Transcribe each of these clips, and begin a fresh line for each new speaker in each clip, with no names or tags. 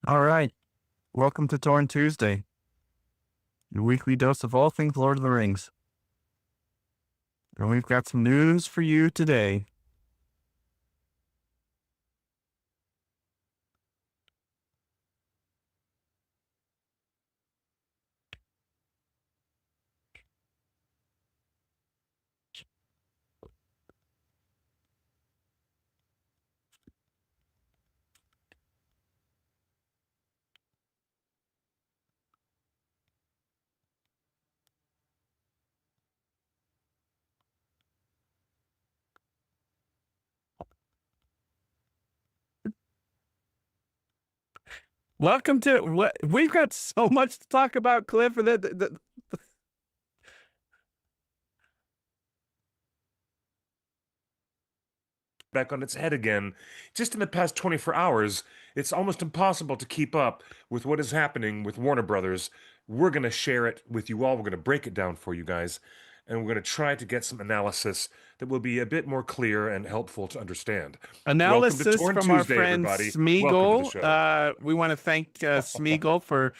All right. Welcome to Torn Tuesday, your weekly dose of all things Lord of the Rings. And we've got some news for you today. Welcome to what we've got so much to talk about, Cliff.
Back on its head again. Just in the past 24 hours, it's almost impossible to keep up with what is happening with Warner Brothers. We're going to share it with you all. We're going to break it down for you guys, and we're going to try to get some analysis that will be a bit more clear and helpful to understand. Welcome to
Analysis
Torn
from our
Tuesday,
friend
everybody. Welcome to the
Smeagol.
show.
We want to thank Smeagol for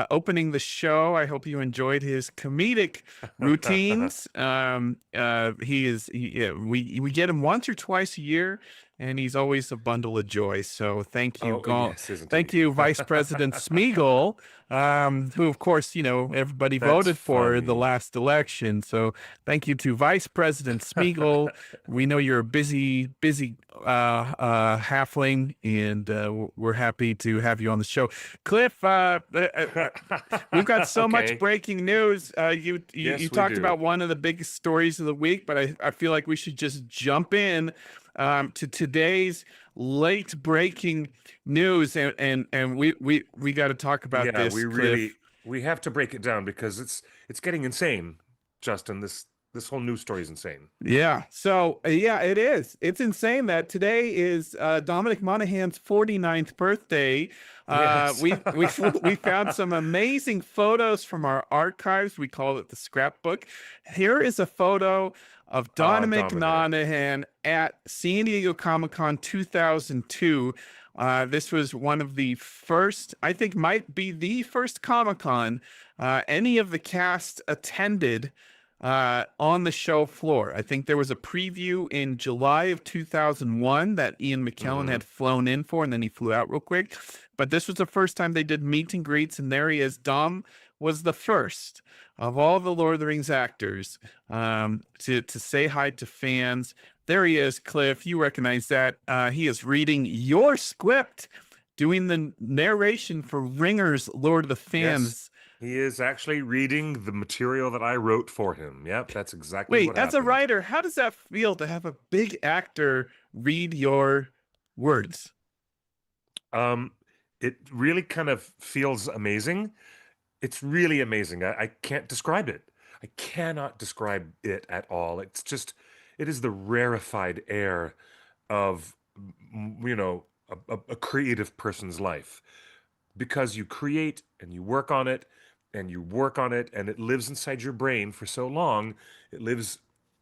opening the show. I hope you enjoyed his comedic routines. Yeah, we get him once or twice a year, and he's always a bundle of joy. So
Oh, yes, isn't
thank
he?
you, Vice President Smeagol, who of course everybody
That's
voted for the
funny.
last election. So thank you to Vice President Smeagol. We know you're a busy halfling, and we're happy to have you on the show. Cliff, we've got so much
Okay.
breaking news. You
Yes, we
talked
do.
about one of the biggest stories of the week, but I feel like we should just jump in to today's late breaking news, and we got to talk about
Yeah,
this, Cliff.
we have to break it down because it's getting insane, Justin. This whole news story is insane.
Yeah. So, yeah, it is. It's insane that today is Dominic Monaghan's 49th birthday.
Yes.
We found some amazing photos from our archives. We call it the scrapbook. Here is a photo of
Ah,
Dominic
Dominic.
Monaghan at San Diego Comic-Con 2002. This was one of the first, I think might be the first Comic-Con any of the cast attended on the show floor. I think there was a preview in July of 2001 that Ian McKellen
Hmm.
had flown in for, and then he flew out real quick. But this was the first time they did meet and greets, and there he is. Dom was the first of all the Lord of the Rings actors to say hi to fans. There he is, Cliff. You recognize that. He is reading your script, doing the narration for Ringer's Lord of the
Yes.
Fans.
He is actually reading the material that I wrote for him. Yep, that's exactly
Wait,
what
as a
happened.
writer, how does that feel to have a big actor read your words?
Um, it really kind of feels amazing. It's really amazing. I can't describe it. I cannot describe it at all. It is the rarefied air of, a creative person's life. Because you create and you work on it and you work on it and it lives inside your brain for so long. It lives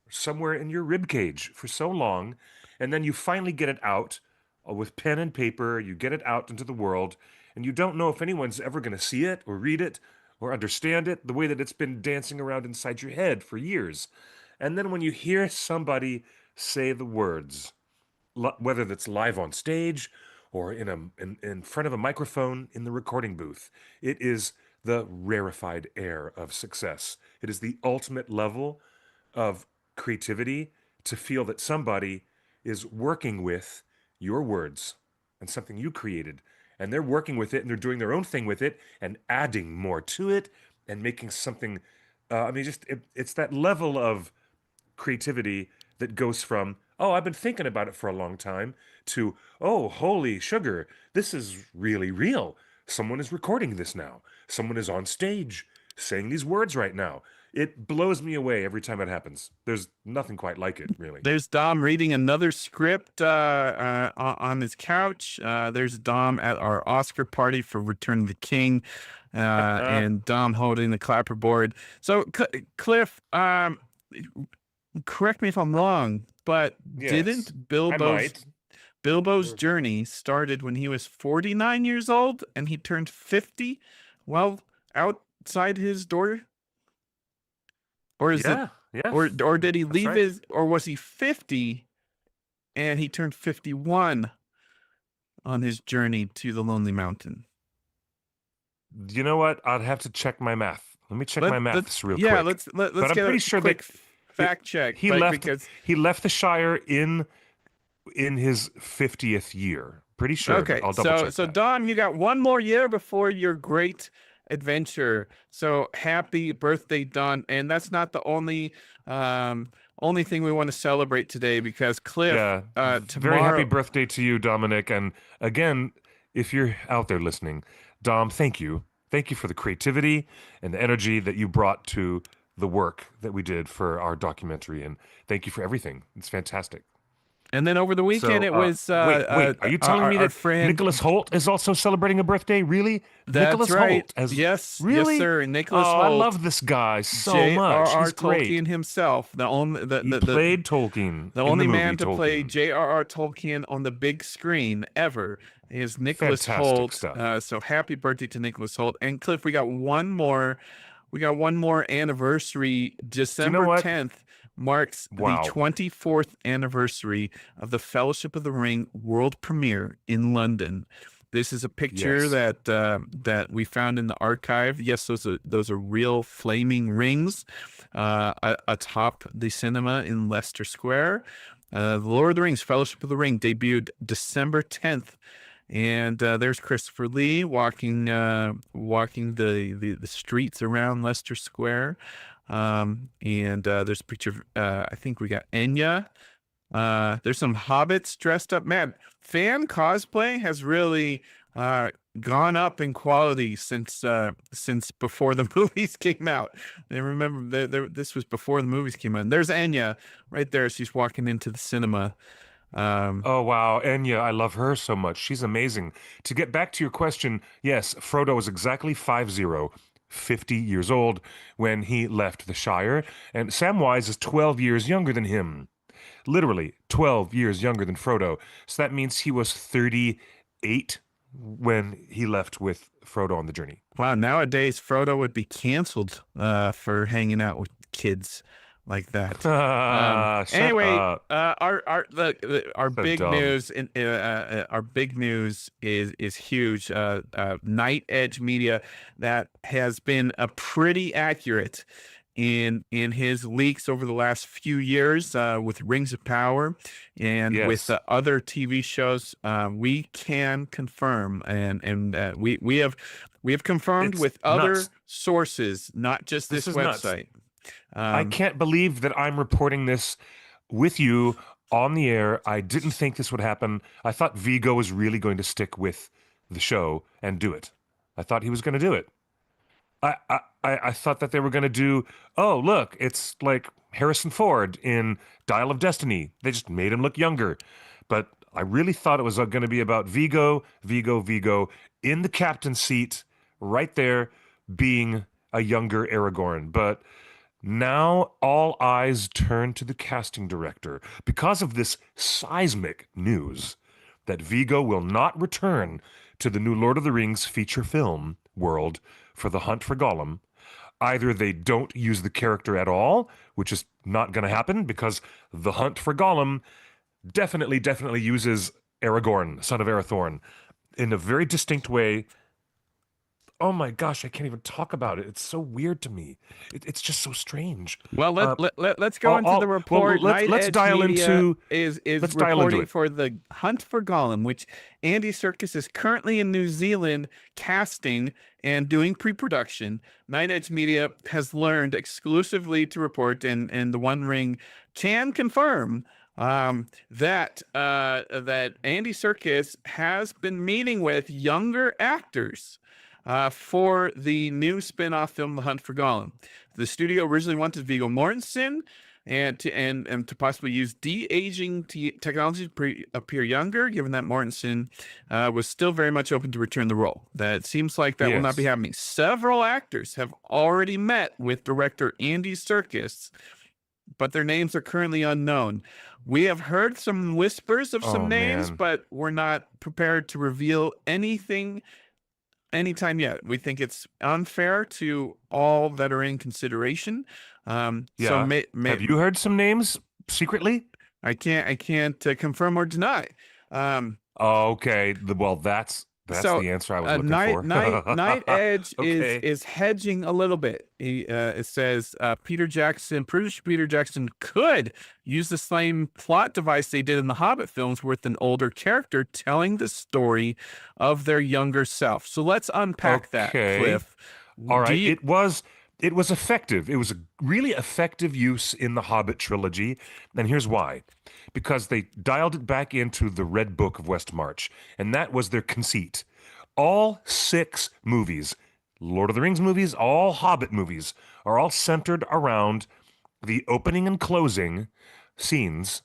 somewhere in your rib cage for so long. And then you finally get it out with pen and paper. You get it out into the world and you don't know if anyone's ever going to see it or read it or understand it the way that it's been dancing around inside your head for years. And then when you hear somebody say the words, whether that's live on stage or in front of a microphone in the recording booth. It is the rarefied air of success. It is the ultimate level of creativity to feel that somebody is working with your words and something you created, and they're working with it and they're doing their own thing with it and adding more to it and making something. It's that level of creativity that goes from, oh, I've been thinking about it for a long time, to, oh, holy sugar, this is really real. Someone is recording this now. Someone is on stage saying these words right now. It blows me away every time it happens. There's nothing quite like it, really.
There's Dom reading another script on his couch. There's Dom at our Oscar party for Return of the King, and Dom holding the clapperboard. So, Cliff, correct me if I'm wrong, but
Yes,
didn't
I
Bilbo's
might.
Bilbo's
Mm.
journey started when he was 49 years old and he turned 50 while outside his door? Or is it
Yeah, yeah,
or did he
that's
leave
right.
his or was he 50 and he turned 51 on his journey to the Lonely Mountain?
You know what? I'd have to check my math. Let me check my
Let's
maths real
yeah,
quick.
let's
But I'm
get
pretty
a
sure that
quick
it,
fact check,
he
but
left
because
he left the Shire in his 50th year. Pretty sure, but
okay,
I'll double
so
check
so
that.
Don, you got one more year before your great adventure. So happy birthday, Don! And that's not the um only thing we want to celebrate today because Cliff,
Yeah, very happy
tomorrow.
birthday to you, Dominic. And again, if you're out there listening, Dom, thank you. Thank you for the creativity and the energy that you brought to the work that we did for our documentary. And thank you for everything. It's fantastic.
And then over the weekend,
So,
it was
wait. Are you telling me
our
that
friend.
Nicholas Holt is also celebrating a birthday? Really?
That's
Nicholas
right.
Holt as
Yes, yes,
really?
sir. Nicholas
Oh, I
Holt,
love this guy so much.
J.R.R.
He's great.
Tolkien himself, the only
He played Tolkien
the
in the
only man
movie
to play
Tolkien.
J.R.R. Tolkien on the big screen ever is Nicholas
Fantastic
Holt.
stuff.
So happy birthday to Nicholas Holt. And Cliff, we got one more anniversary.
Do you know
December
what?
10th marks the
Wow.
24th anniversary of the Fellowship of the Ring world premiere in London. This is a picture
Yes.
that we found in the archive. Yes, those are real flaming rings atop the cinema in Leicester Square. The Lord of the Rings, Fellowship of the Ring, debuted December 10th. And there's Christopher Lee walking the streets around Leicester Square. And there's a picture of, I think we got Enya. There's some hobbits dressed up. Man, fan cosplay has really gone up in quality since before the movies came out. And remember, this was before the movies came out. And there's Enya right there. She's walking into the cinema. Um,
Oh, wow. Enya, I love her so much. She's amazing. To get back to your question, yes, Frodo was exactly 50 years old when he left the Shire, and Samwise is 12 years younger than him. Literally 12 years younger than Frodo. So that means he was 38 when he left with Frodo on the journey.
Wow, nowadays Frodo would be canceled for hanging out with kids like that.
Shut
Anyway,
up.
our
So
big
dumb.
news our big news is huge. Night Edge Media that has been pretty accurate in his leaks over the last few years with Rings of Power and with
Yes.
other TV shows. We can confirm, and we have confirmed
It's
with other
nuts.
sources, not just
This
this
is nuts.
website.
I
Um,
can't believe that I'm reporting this with you on the air. I didn't think this would happen. I thought Vigo was really going to stick with the show and do it. I thought he was going to do it. I thought that they were going to do, oh, look, it's like Harrison Ford in Dial of Destiny. They just made him look younger. But I really thought it was going to be about Vigo in the captain's seat, right there, being a younger Aragorn. But now all eyes turn to the casting director because of this seismic news that Vigo will not return to the new Lord of the Rings feature film world for the hunt for Gollum. Either they don't use the character at all, which is not going to happen because the hunt for Gollum definitely uses Aragorn, son of Arathorn, in a very distinct way. Oh my gosh, I can't even talk about it. It's so weird to me. It's just so strange.
Well,
Uh,
let's go into the
well,
report.
let's
Night
let's
Edge
dial
Media
into
is
let's dial into
reporting
it.
for the Hunt for Gollum, which Andy Serkis is currently in New Zealand casting and doing pre-production. Night Edge Media has learned exclusively to report, and the One Ring can confirm that Andy Serkis has been meeting with younger actors for the new spin-off film, The Hunt for Gollum. The studio originally wanted Viggo Mortensen and to possibly use de-aging technology to appear younger, given that Mortensen was still very much open to return the role. That seems like that will not be
Yes.
happening. Several actors have already met with director Andy Serkis but their names are currently unknown. We have heard some whispers of some
Oh
names,
man.
but we're not prepared to reveal anything anytime yet. We think it's unfair to all that are in consideration. So
Yeah. Have you heard some names secretly?
I can't confirm or deny. Um,
Oh, okay. Well, that's
so
the answer I was looking
Night
for.
Night Night Edge
Okay.
is hedging a little bit. It says Peter Jackson could use the same plot device they did in the Hobbit films with an older character telling the story of their younger self. So let's unpack that,
Okay.
Cliff.
All
Do
right.
you
It was effective. It was a really effective use in the Hobbit trilogy, and here's why. Because they dialed it back into the Red Book of Westmarch, and that was their conceit. All 6 movies, Lord of the Rings movies, all Hobbit movies, are all centered around the opening and closing scenes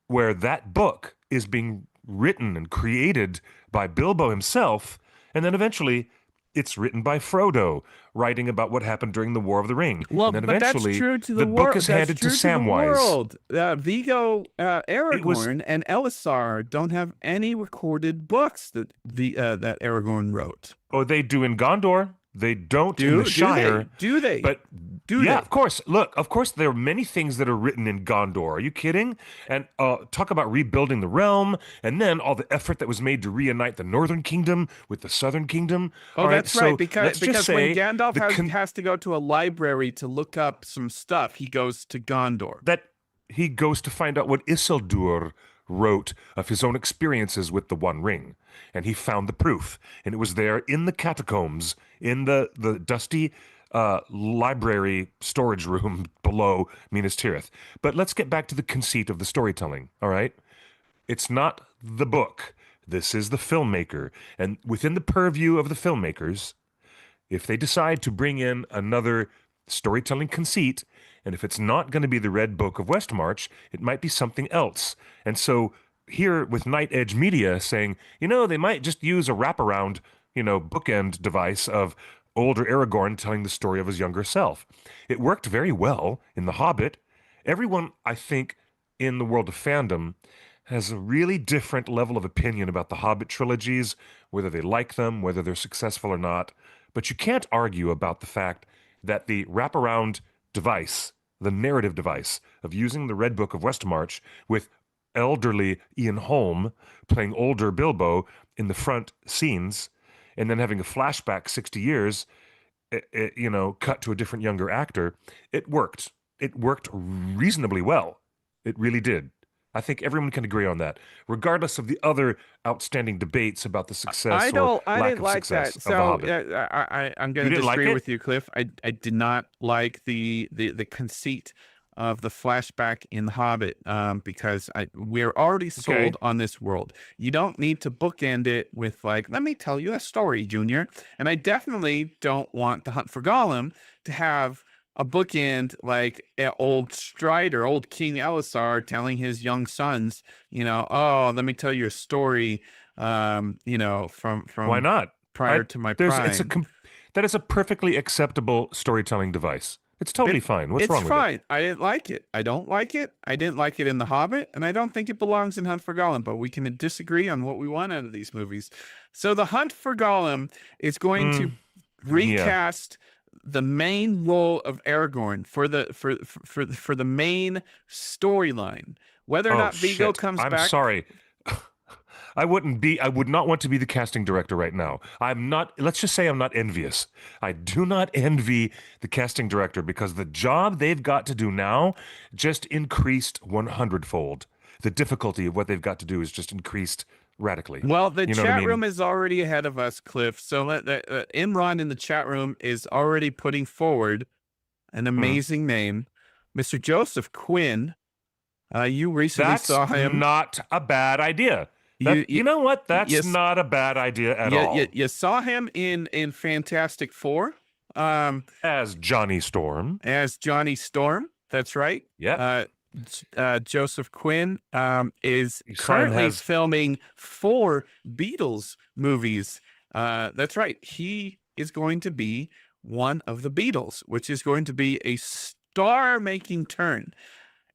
where that book is being written and created by Bilbo himself, and then eventually it's written by Frodo, writing about what happened during the War of the Ring,
Well,
and then
but that's
eventually
true to the
the book
world.
is
That's
handed to
true to the
Samwise.
world. Vigo,
It was
Aragorn, and Elisar don't have any recorded books that that Aragorn wrote.
oh, they do in Gondor. They don't in the
Do they?
Shire.
Do they?
But
Do
yeah,
they?
of course. Look, of course, there are many things that are written in Gondor. Are you kidding? And talk about rebuilding the realm, and then all the effort that was made to reunite the Northern Kingdom with the Southern Kingdom.
Oh,
All right,
that's right.
so let's just
Because when
say
Gandalf
the
has to go to a library to look up some stuff, he goes to Gondor.
that he goes to find out what Isildur wrote of his own experiences with the One Ring. And he found the proof. And it was there in the catacombs, in the dusty library storage room below Minas Tirith. But let's get back to the conceit of the storytelling, all right? It's not the book. This is the filmmaker. And within the purview of the filmmakers, if they decide to bring in another storytelling conceit, and if it's not going to be the Red Book of Westmarch, it might be something else. And so here with Night Edge Media saying, they might just use a wraparound, bookend device of older Aragorn telling the story of his younger self. It worked very well in The Hobbit. Everyone, I think, in the world of fandom has a really different level of opinion about the Hobbit trilogies, whether they like them, whether they're successful or not. But you can't argue about the fact that the wraparound device, the narrative device of using the Red Book of Westmarch with elderly Ian Holm playing older Bilbo in the front scenes, and then having a flashback 60 years, cut to a different younger actor, it worked. It worked reasonably well. It really did. I think everyone can agree on that, regardless of the other outstanding debates about the success or
I
lack
didn't
of
like
success
that.
of The
So
Hobbit.
I'm
You
going to
didn't like
disagree
it?
with you, Cliff. I did not like the conceit of the flashback in The Hobbit because we're already
Okay.
sold on this world. You don't need to bookend it with like, let me tell you a story, Junior. And I definitely don't want The Hunt for Gollum to have a bookend like old Strider, old King Elisar telling his young sons, oh, let me tell you a story,
Why
from
not?
prior
I
to my
there's it's a
prime.
that is a perfectly acceptable storytelling device. It's totally
It
fine. What's
it's
wrong with it?
fine. I didn't like it. I don't like it. I didn't like it in The Hobbit, and I don't think it belongs in Hunt for Gollum, but we can disagree on what we want out of these movies. So The Hunt for Gollum is going to
Mm, yeah.
recast the main role of Aragorn for the main storyline. Whether or
Oh
not Vigo
shit.
comes
I'm
back,
sorry. I would not want to be the casting director right now. I'm not, let's just say I'm not envious. I do not envy the casting director because the job they've got to do now just increased 100-fold. The difficulty of what they've got to do is just increased radically.
well, the
You know what I
chat
mean?
room is already ahead of us, Cliff. So Imran in the chat room is already putting forward an
Hmm.
amazing name, Mr. Joseph Quinn. You recently
That's
saw him.
not a bad idea.
You you
You know what? That's
yes
not a bad idea at all.
you saw him in Fantastic Four,
As Johnny Storm.
as Johnny Storm. That's right.
Yep.
Joseph Quinn is
You saw him
currently
has
filming 4 Beatles movies. That's right. He is going to be one of the Beatles, which is going to be a star-making turn.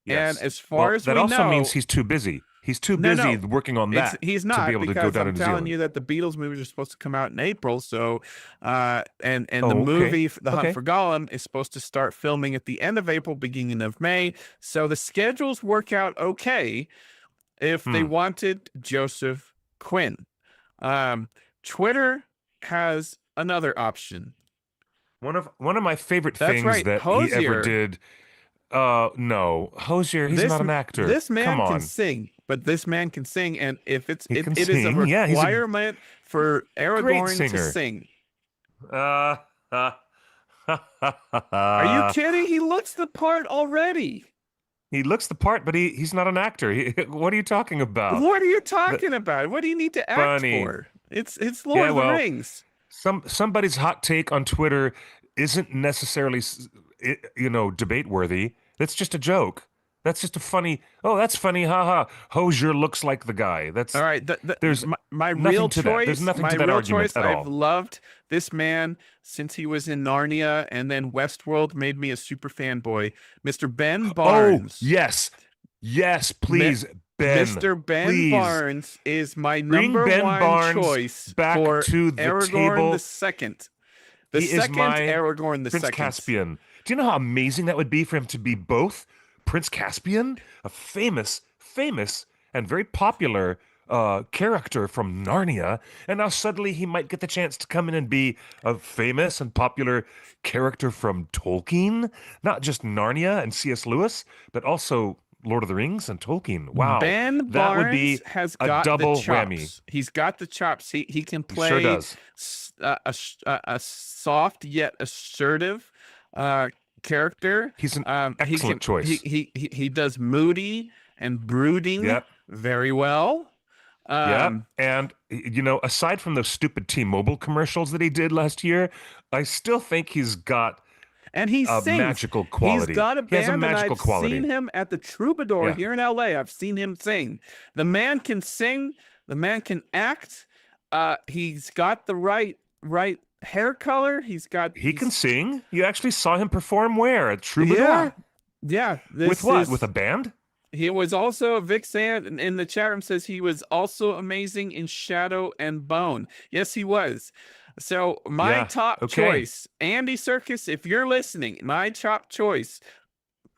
And
Yes.
as far
Well,
as
that
we
also means
know,
he's too busy. He's too
no,
busy
no,
working on that
he's
to be
not,
able to go
because
down
I'm
to New
telling
Zealand.
you that the Beatles movies are supposed to come out in April. So, and the
Oh, okay.
movie The Hunt
Okay.
for Gollum is supposed to start filming at the end of April, beginning of May. So the schedules work out okay if they
Hmm.
wanted Joseph Quinn. Um, Twitter has another option.
One of my favorite
That's
things
right,
that he ever
Hosier.
did. No, Hosier. He's
This
not an actor.
this
Come
man can
on.
sing, but this man can sing, and
He
if
can
it is a
sing. Yeah, he's a
requirement for
great
Aragorn to
singer.
sing.
Uh,
Are you kidding? He looks the part already.
he looks the part, but he's not an actor. What are you talking about?
What are you
The,
talking about? What do you need to act
funny.
for? It's Lord
Yeah,
of the
well,
Rings.
somebody's hot take on Twitter isn't necessarily, debate worthy. That's just a joke. That's just a funny. Oh, that's funny. Haha. Hosier looks like the guy.
All
That's
right,
there's
my
nothing
real
to that. There's
choice,
nothing to that argument at
I've
all.
loved this man since he was in Narnia, and then Westworld made me a super fanboy. Mr. Ben
Oh,
Barnes.
yes. Yes,
Mi-
please, Ben.
Mr. Ben
Please
Barnes is my
bring
number
Ben
one
Barnes
choice
back
for
to the
Aragorn the
table.
Second. The
He is
second
my
Aragorn the
Prince
Second.
Caspian. Do you know how amazing that would be for him to be both Prince Caspian, a famous, and very popular character from Narnia, and now suddenly he might get the chance to come in and be a famous and popular character from Tolkien, not just Narnia and C.S. Lewis, but also Lord of the Rings and Tolkien. Wow,
Ben
that would
Barnes
be
has
a
got the
double whammy.
chops. He's got the chops. He can
He sure
play
does.
a soft yet assertive uh, character.
He's an
He
excellent
can
choice.
he does moody and brooding
Yep.
very well.
Yeah,
Um,
and aside from those stupid T-Mobile commercials that he did last year, I still think he's got
and he
a
sings.
magical
He's
quality.
got a
He has a
band, and
magical
I've seen
quality.
him at the Troubadour
Yeah.
here in LA. I've seen him sing. The man can sing. The man can act. He's got the right hair color.
He can sing. You actually saw him perform where? At
Yeah,
Troubadour?
yeah.
With
This
what? With
is
a band?
He was also Vic Sand in the chat room says he was also amazing in Shadow and Bone. Yes, he was. So my
Yeah.
top
Okay.
choice, Andy Serkis, if you're listening, my top choice,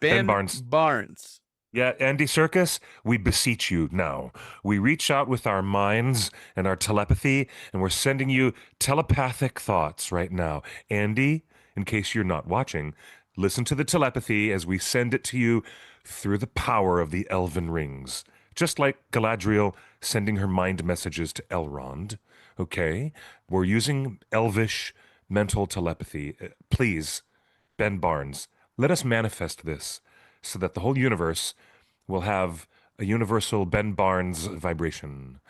Ben
Ben
Barnes.
Barnes.
Yeah, Andy Serkis, we beseech you now. We reach out with our minds and our telepathy, and we're sending you telepathic thoughts right now. Andy, in case you're not watching, listen to the telepathy as we send it to you through the power of the elven rings. Just like Galadriel sending her mind messages to Elrond. Okay? We're using elvish mental telepathy. Please, Ben Barnes, let us manifest this so that the whole universe will have a universal Ben Barnes vibration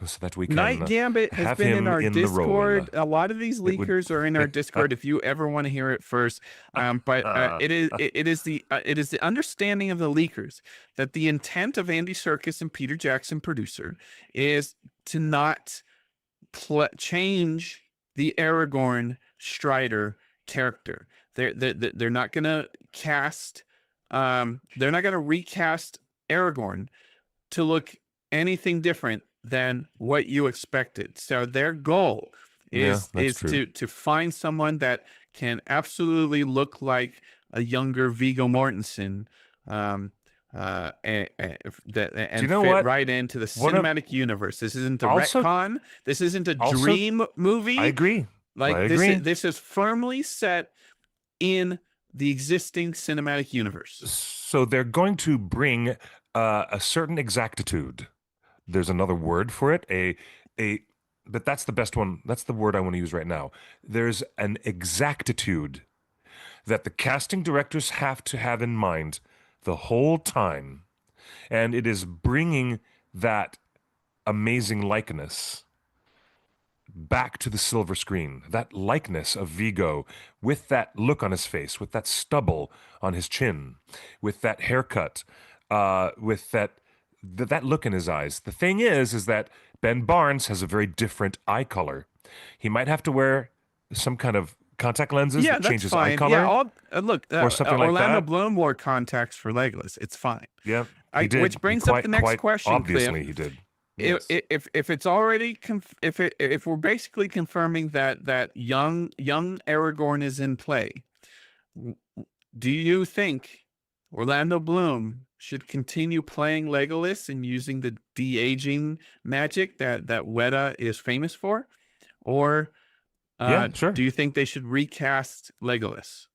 so that we
Night
can
Gambit has
have
been in
him
our
in the role.
Discord. A lot of these
It would.
leakers are in our Discord if you ever want to hear it first. But it is the understanding of the leakers that the intent of Andy Serkis and Peter Jackson, producer, is to not change the Aragorn Strider character. They're not gonna cast. They're not gonna recast Aragorn to look anything different than what you expected. So their goal
Yeah, that's
is
true.
to find someone that can absolutely look like a younger Viggo Mortensen,
Do you
and
know
fit
what?
right into the
One of
cinematic universe. This isn't a
also
retcon. This isn't a
also
dream
I
movie.
agree. I
Like
agree.
this is firmly set in the existing cinematic universe.
So they're going to bring a certain exactitude. There's another word for it. A but that's the best one. That's the word I want to use right now. There's an exactitude that the casting directors have to have in mind the whole time. And it is bringing that amazing likeness back to the silver screen. That likeness of Vigo with that look on his face, with that stubble on his chin, with that haircut, with that look in his eyes. The thing is that Ben Barnes has a very different eye color. He might have to wear some kind of contact lenses
Yeah,
that
that's
changes eye
fine. Yeah,
color
look,
or something like
Orlando
that.
Bloom wore contacts for Legolas. It's fine.
Yeah, he
Which
did. He
brings up the next
quite
question,
obviously
Cliff.
he did.
If
Yes.
if it's already if we're basically confirming that young Aragorn is in play, w- do you think Orlando Bloom should continue playing Legolas and using the de-aging magic that Weta is famous for, or
Yeah,
do
sure.
you think they should recast Legolas?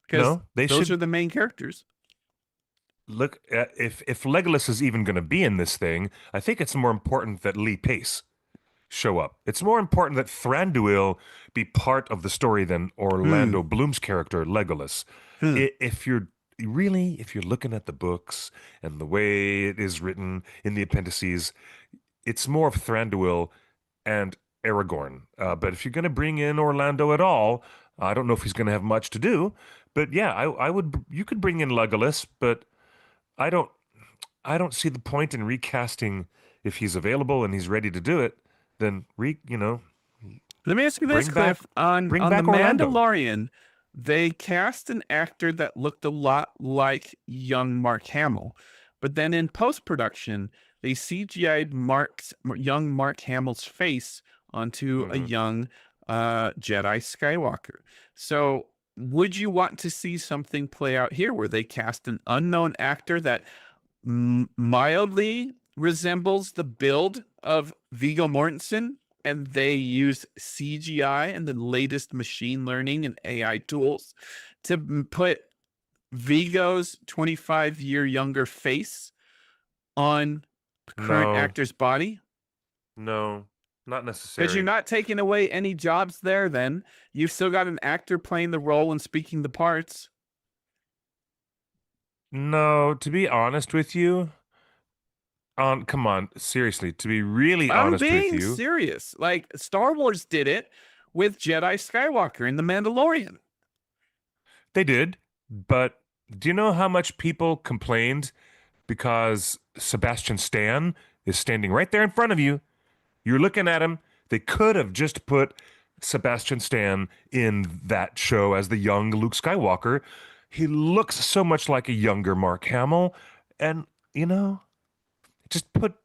Because
No, they
those are
should
the main characters.
look at if Legolas is even going to be in this thing, I think it's more important that Lee Pace show up. It's more important that Thranduil be part of the story than
Hmm.
Orlando Bloom's character Legolas.
Hmm.
If you're really if you're looking at the books and the way it is written in the appendices, it's more of Thranduil and Aragorn. But if you're going to bring in Orlando at all, I don't know if he's going to have much to do. But yeah, I would. You could bring in Legolas, but I don't. I don't see the point in recasting if he's available and he's ready to do it. Then
Let me ask you this,
bring back
Cliff. On the
Orlando.
Mandalorian, they cast an actor that looked a lot like young Mark Hamill, but then in post production, they CGI'd young Mark Hamill's face onto a
Hmm.
young Jedi Skywalker. So, would you want to see something play out here where they cast an unknown actor that mildly resembles the build of Viggo Mortensen, and they use CGI and the latest machine learning and AI tools to put Vigo's 25-year younger face on the current
No,
actor's body?
no, not
Because you're
necessary.
not taking away any jobs there, then. You've still got an actor playing the role and speaking the parts.
No, to be honest with you, come on, seriously, to be really
I'm
honest with
being
you,
serious. Like, Star Wars did it with Jedi Skywalker in The Mandalorian.
they did. But do you know how much people complained because Sebastian Stan is standing right there in front of you? You're looking at him. They could have just put Sebastian Stan in that show as the young Luke Skywalker. He looks so much like a younger Mark Hamill. And, you know, just put,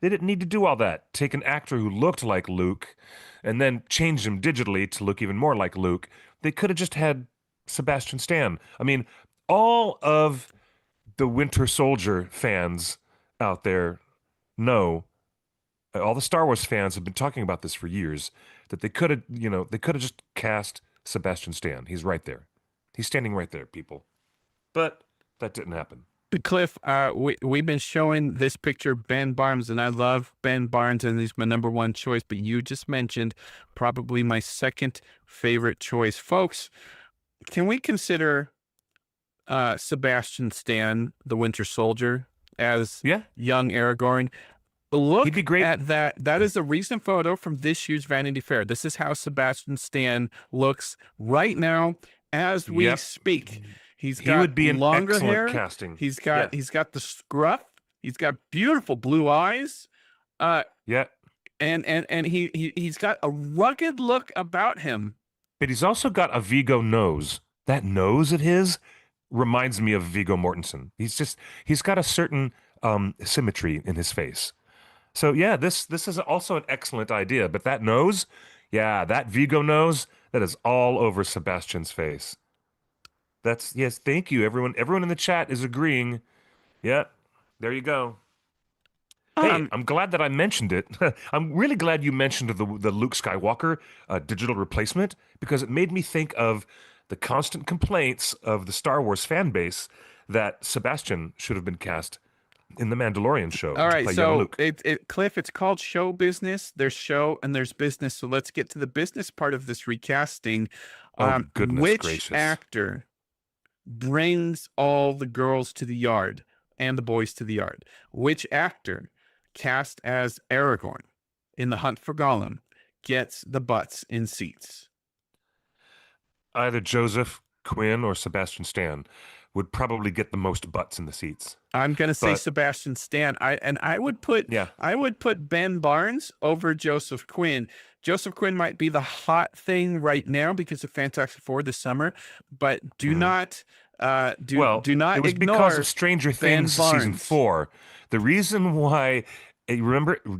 they didn't need to do all that. Take an actor who looked like Luke and then change him digitally to look even more like Luke. They could have just had Sebastian Stan. I mean, all of the Winter Soldier fans out there know, all the Star Wars fans have been talking about this for years, that they could have just cast Sebastian Stan. He's right there. He's standing right there, people. But that didn't happen.
Cliff, we've been showing this picture Ben Barnes, and I love Ben Barnes, and he's my number one choice. But you just mentioned probably my second favorite choice, folks. Can we consider Sebastian Stan, the Winter Soldier, as
Yeah,
young Aragorn?
he'd
Look
be great.
at that. That is a recent photo from this year's Vanity Fair. This is how Sebastian Stan looks right now as we
Yep.
speak. He's
He
got
would be an
longer
excellent
hair.
casting.
He's
Yeah.
got the scruff. He's got beautiful blue eyes. Uh,
Yeah.
and he's got a rugged look about him.
But he's also got a Vigo nose. That nose of his reminds me of Vigo Mortensen. He's got a certain symmetry in his face. So yeah, this is also an excellent idea. But that nose, yeah, that Vigo nose, that is all over Sebastian's face. That's yes, thank you, everyone. Everyone in the chat is agreeing. Yeah, there you go. Hey,
Um,
I'm glad that I mentioned it. I'm really glad you mentioned the Luke Skywalker digital replacement because it made me think of the constant complaints of the Star Wars fan base that Sebastian should have been cast in the Mandalorian show
all
to
right,
play young
so
Luke.
Cliff, it's called show business. There's show and there's business. So let's get to the business part of this recasting.
Oh, goodness
Which
gracious.
actor brings all the girls to the yard and the boys to the yard? Which actor cast as Aragorn in The Hunt for Gollum gets the butts in seats?
Either Joseph Quinn or Sebastian Stan. would probably get the most butts in the seats.
I'm gonna say
But
Sebastian Stan.
yeah,
I would put Ben Barnes over Joseph Quinn. Joseph Quinn might be the hot thing right now because of Fantastic Four this summer, but do
mhm.
not
Well,
do
it
not
was because of
ignore
Stranger
Ben
Things season
Barnes.
4. The reason why,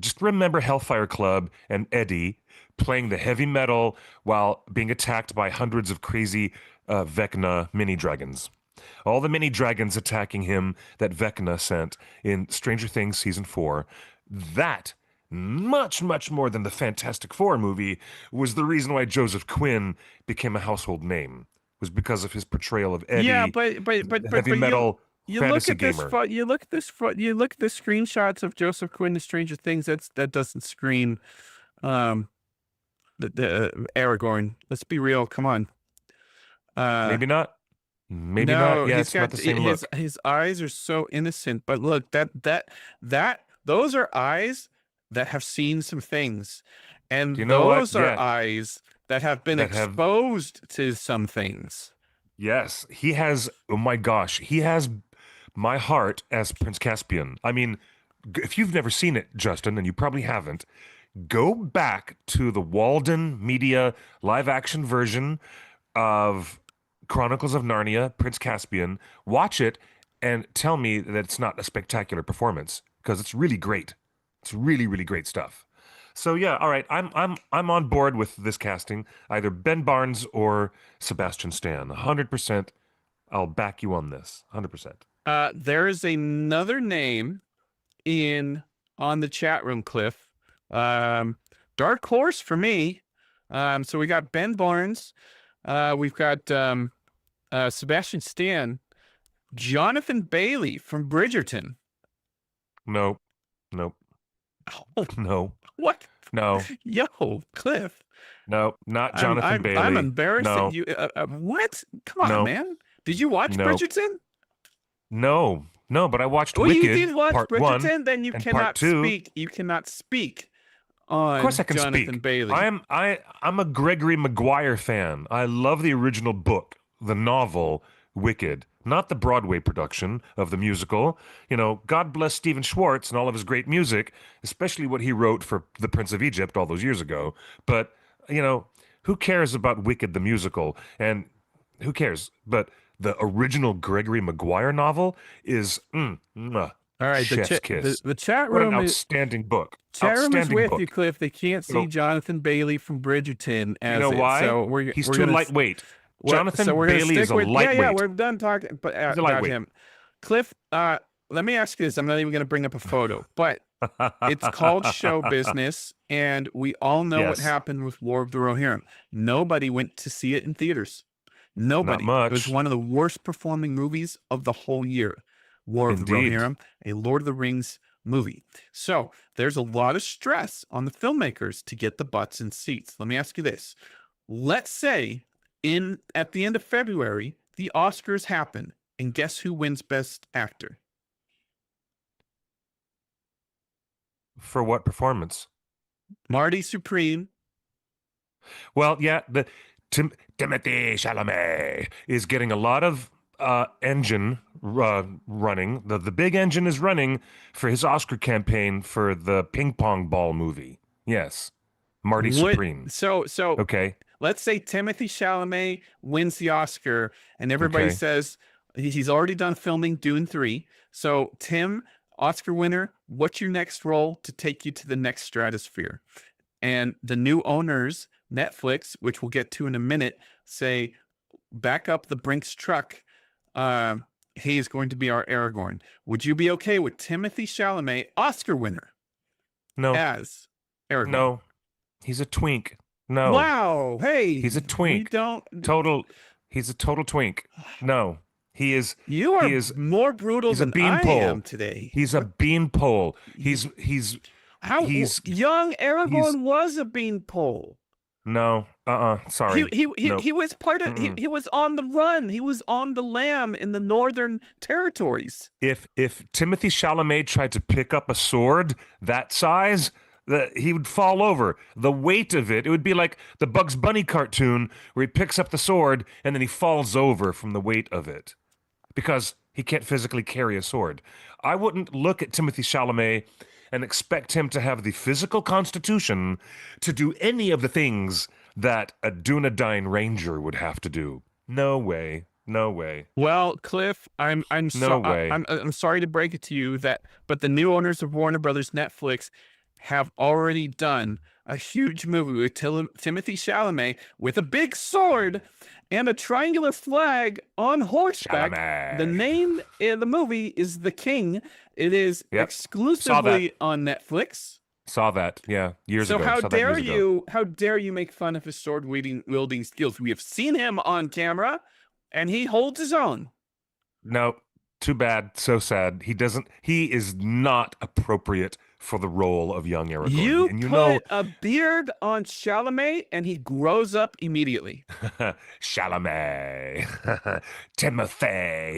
just remember Hellfire Club and Eddie playing the heavy metal while being attacked by hundreds of crazy Vecna mini dragons. All the mini dragons attacking him that Vecna sent in Stranger Things season 4. That, much, much more than the Fantastic Four movie, was the reason why Joseph Quinn became a household name. Was because of his portrayal of
Yeah,
Eddie, the heavy
but
metal
you look
fantasy
at this
gamer.
you look at this you look at the screenshots of Joseph Quinn to Stranger Things. That doesn't scream um the Aragorn. Let's be real. Come on. Uh,
Maybe not. Maybe not.
no,
Yeah,
he's
it's not
got
the same look.
his eyes are so innocent. But look, that those are eyes that have seen some things,
Do you
and
know what?
those are
Yeah,
eyes that have been
that have.
exposed to some things.
Yes, he has. Oh my gosh, he has my heart as Prince Caspian. I mean, if you've never seen it, Justin, and you probably haven't, go back to the Walden Media live action version of Chronicles of Narnia, Prince Caspian. Watch it and tell me that it's not a spectacular performance because it's really great. It's really, really great stuff. So yeah, all right, I'm on board with this casting, either Ben Barnes or Sebastian Stan. 100%. I'll back you on this. 100%.
There is another name in on the chat room, Cliff. Um, Dark horse for me. So we got Ben Barnes. We've got Sebastian Stan, Jonathan Bailey from Bridgerton.
Nope. Nope.
Oh,
No.
what?
No.
Yo, Cliff.
No. Not Jonathan
I'm
Bailey.
embarrassed that
No.
you. What? Come on,
No.
man. Did you watch
No.
Bridgerton?
No. No, but I watched
Well, you
Wicked
did watch
part 1
Bridgerton. Then you
and part
cannot
2.
speak. You cannot speak
Of course I
on
can
Jonathan
speak.
Bailey.
I'm a Gregory Maguire fan. I love the original book, the novel Wicked, not the Broadway production of the musical. You know, God bless Stephen Schwartz and all of his great music, especially what he wrote for The Prince of Egypt all those years ago. But, you know, who cares about Wicked the musical? And who cares? But the original Gregory Maguire novel is
All right,
chef's kiss.
the chat
What an
room is
outstanding book.
chat room is
Outstanding
with you,
book.
Cliff. They can't see
So,
Jonathan Bailey from Bridgerton
you
as
know
it,
why?
so
He's
we're
too
gonna
lightweight.
so
Jonathan
we're gonna
Bailey is
stick
a
with
lightweight.
we're done talking
He's a
about
lightweight.
him. Cliff, let me ask you this. I'm not even gonna bring up a photo, but it's called show business, and we all know what
Yes,
happened with War of the Rohirrim. Nobody went to see it in theaters.
not
Nobody. It was
much.
one of the worst performing movies of the whole year. War of the
Indeed.
Rohirrim, a Lord of the Rings movie. So there's a lot of stress on the filmmakers to get the butts in seats. Let me ask you this. Let's say at the end of February, the Oscars happen, and guess who wins Best Actor?
For what performance?
Marty Supreme.
Well, yeah, the Timothy Chalamet is getting a lot of engine running. The big engine is running for his Oscar campaign for the ping pong ball movie. Yes, Marty
What?
Supreme.
So
Okay,
let's say Timothy Chalamet wins the Oscar, and everybody
okay.
says he's already done filming Dune 3. So, Tim, Oscar winner, what's your next role to take you to the next stratosphere? And the new owners, Netflix, which we'll get to in a minute, say, back up the Brinks truck. He is going to be our Aragorn. Would you be okay with Timothy Chalamet, Oscar winner,
No,
as Aragorn?
no, he's a twink. No,
Wow. Hey,
he's a
we
twink.
don't.
Total. He's a total twink. No, he is.
You
He
are
is.
more brutal
He's a
than I am
beanpole.
today.
He's a
What?
beanpole.
y- How
He's
young
he's
Aragorn was a beanpole.
no. Sorry. No.
He was part of
Mm-mm.
he was on the run. He was on the lam in the northern territories.
If Timothy Chalamet tried to pick up a sword that size, he would fall over. The weight of it would be like the Bugs Bunny cartoon where he picks up the sword and then he falls over from the weight of it. because he can't physically carry a sword. I wouldn't look at Timothy Chalamet and expect him to have the physical constitution to do any of the things that a Dunedain ranger would have to do. No way. No way.
Well, Cliff,
No way.
I'm sorry to break it to you but the new owners of Warner Brothers Netflix have already done a huge movie with Timothy Chalamet with a big sword and a triangular flag on horseback. The
Chalamet.
name in the movie is The King. It is
Yep. Saw that.
exclusively on Netflix.
Saw that. Yeah. Years
So
ago.
how
Saw that
dare
years ago.
you? How dare you make fun of his sword wielding skills? We have seen him on camera, and he holds his own.
No. Too bad. So sad. He is not appropriate for the role of young Aragorn.
You
And you
put
know,
a beard on Chalamet, and he grows up immediately.
Chalamet. Timothy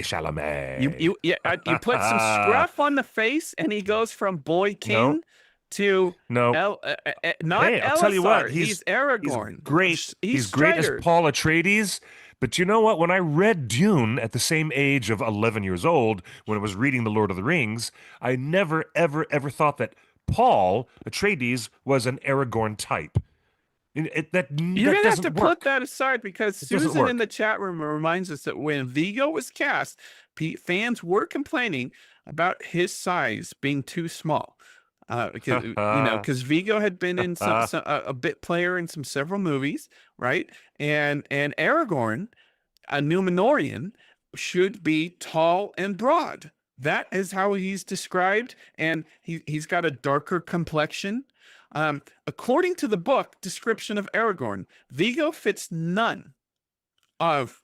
Chalamet.
You put some scruff on the face, and he goes from boy
No.
king to
No.
not
Hey, I'll tell you what,
Elisar.
he's
He's Aragorn.
great.
He's
Great as
Strider.
Paul Atreides. But you know what? When I read Dune at the same age of 11 years old, when I was reading The Lord of the Rings, I never, ever, ever thought that Paul Atreides was an Aragorn type. That
You're gonna have
doesn't
to
work.
put that aside because
It doesn't
Susan in
work.
the chat room reminds us that when Vigo was cast, fans were complaining about his size being too small. Because Vigo had been in a bit player in several movies, right? And Aragorn, a Numenorian, should be tall and broad. That is how he's described, and he's got a darker complexion. According to the book description of Aragorn, Vigo fits none of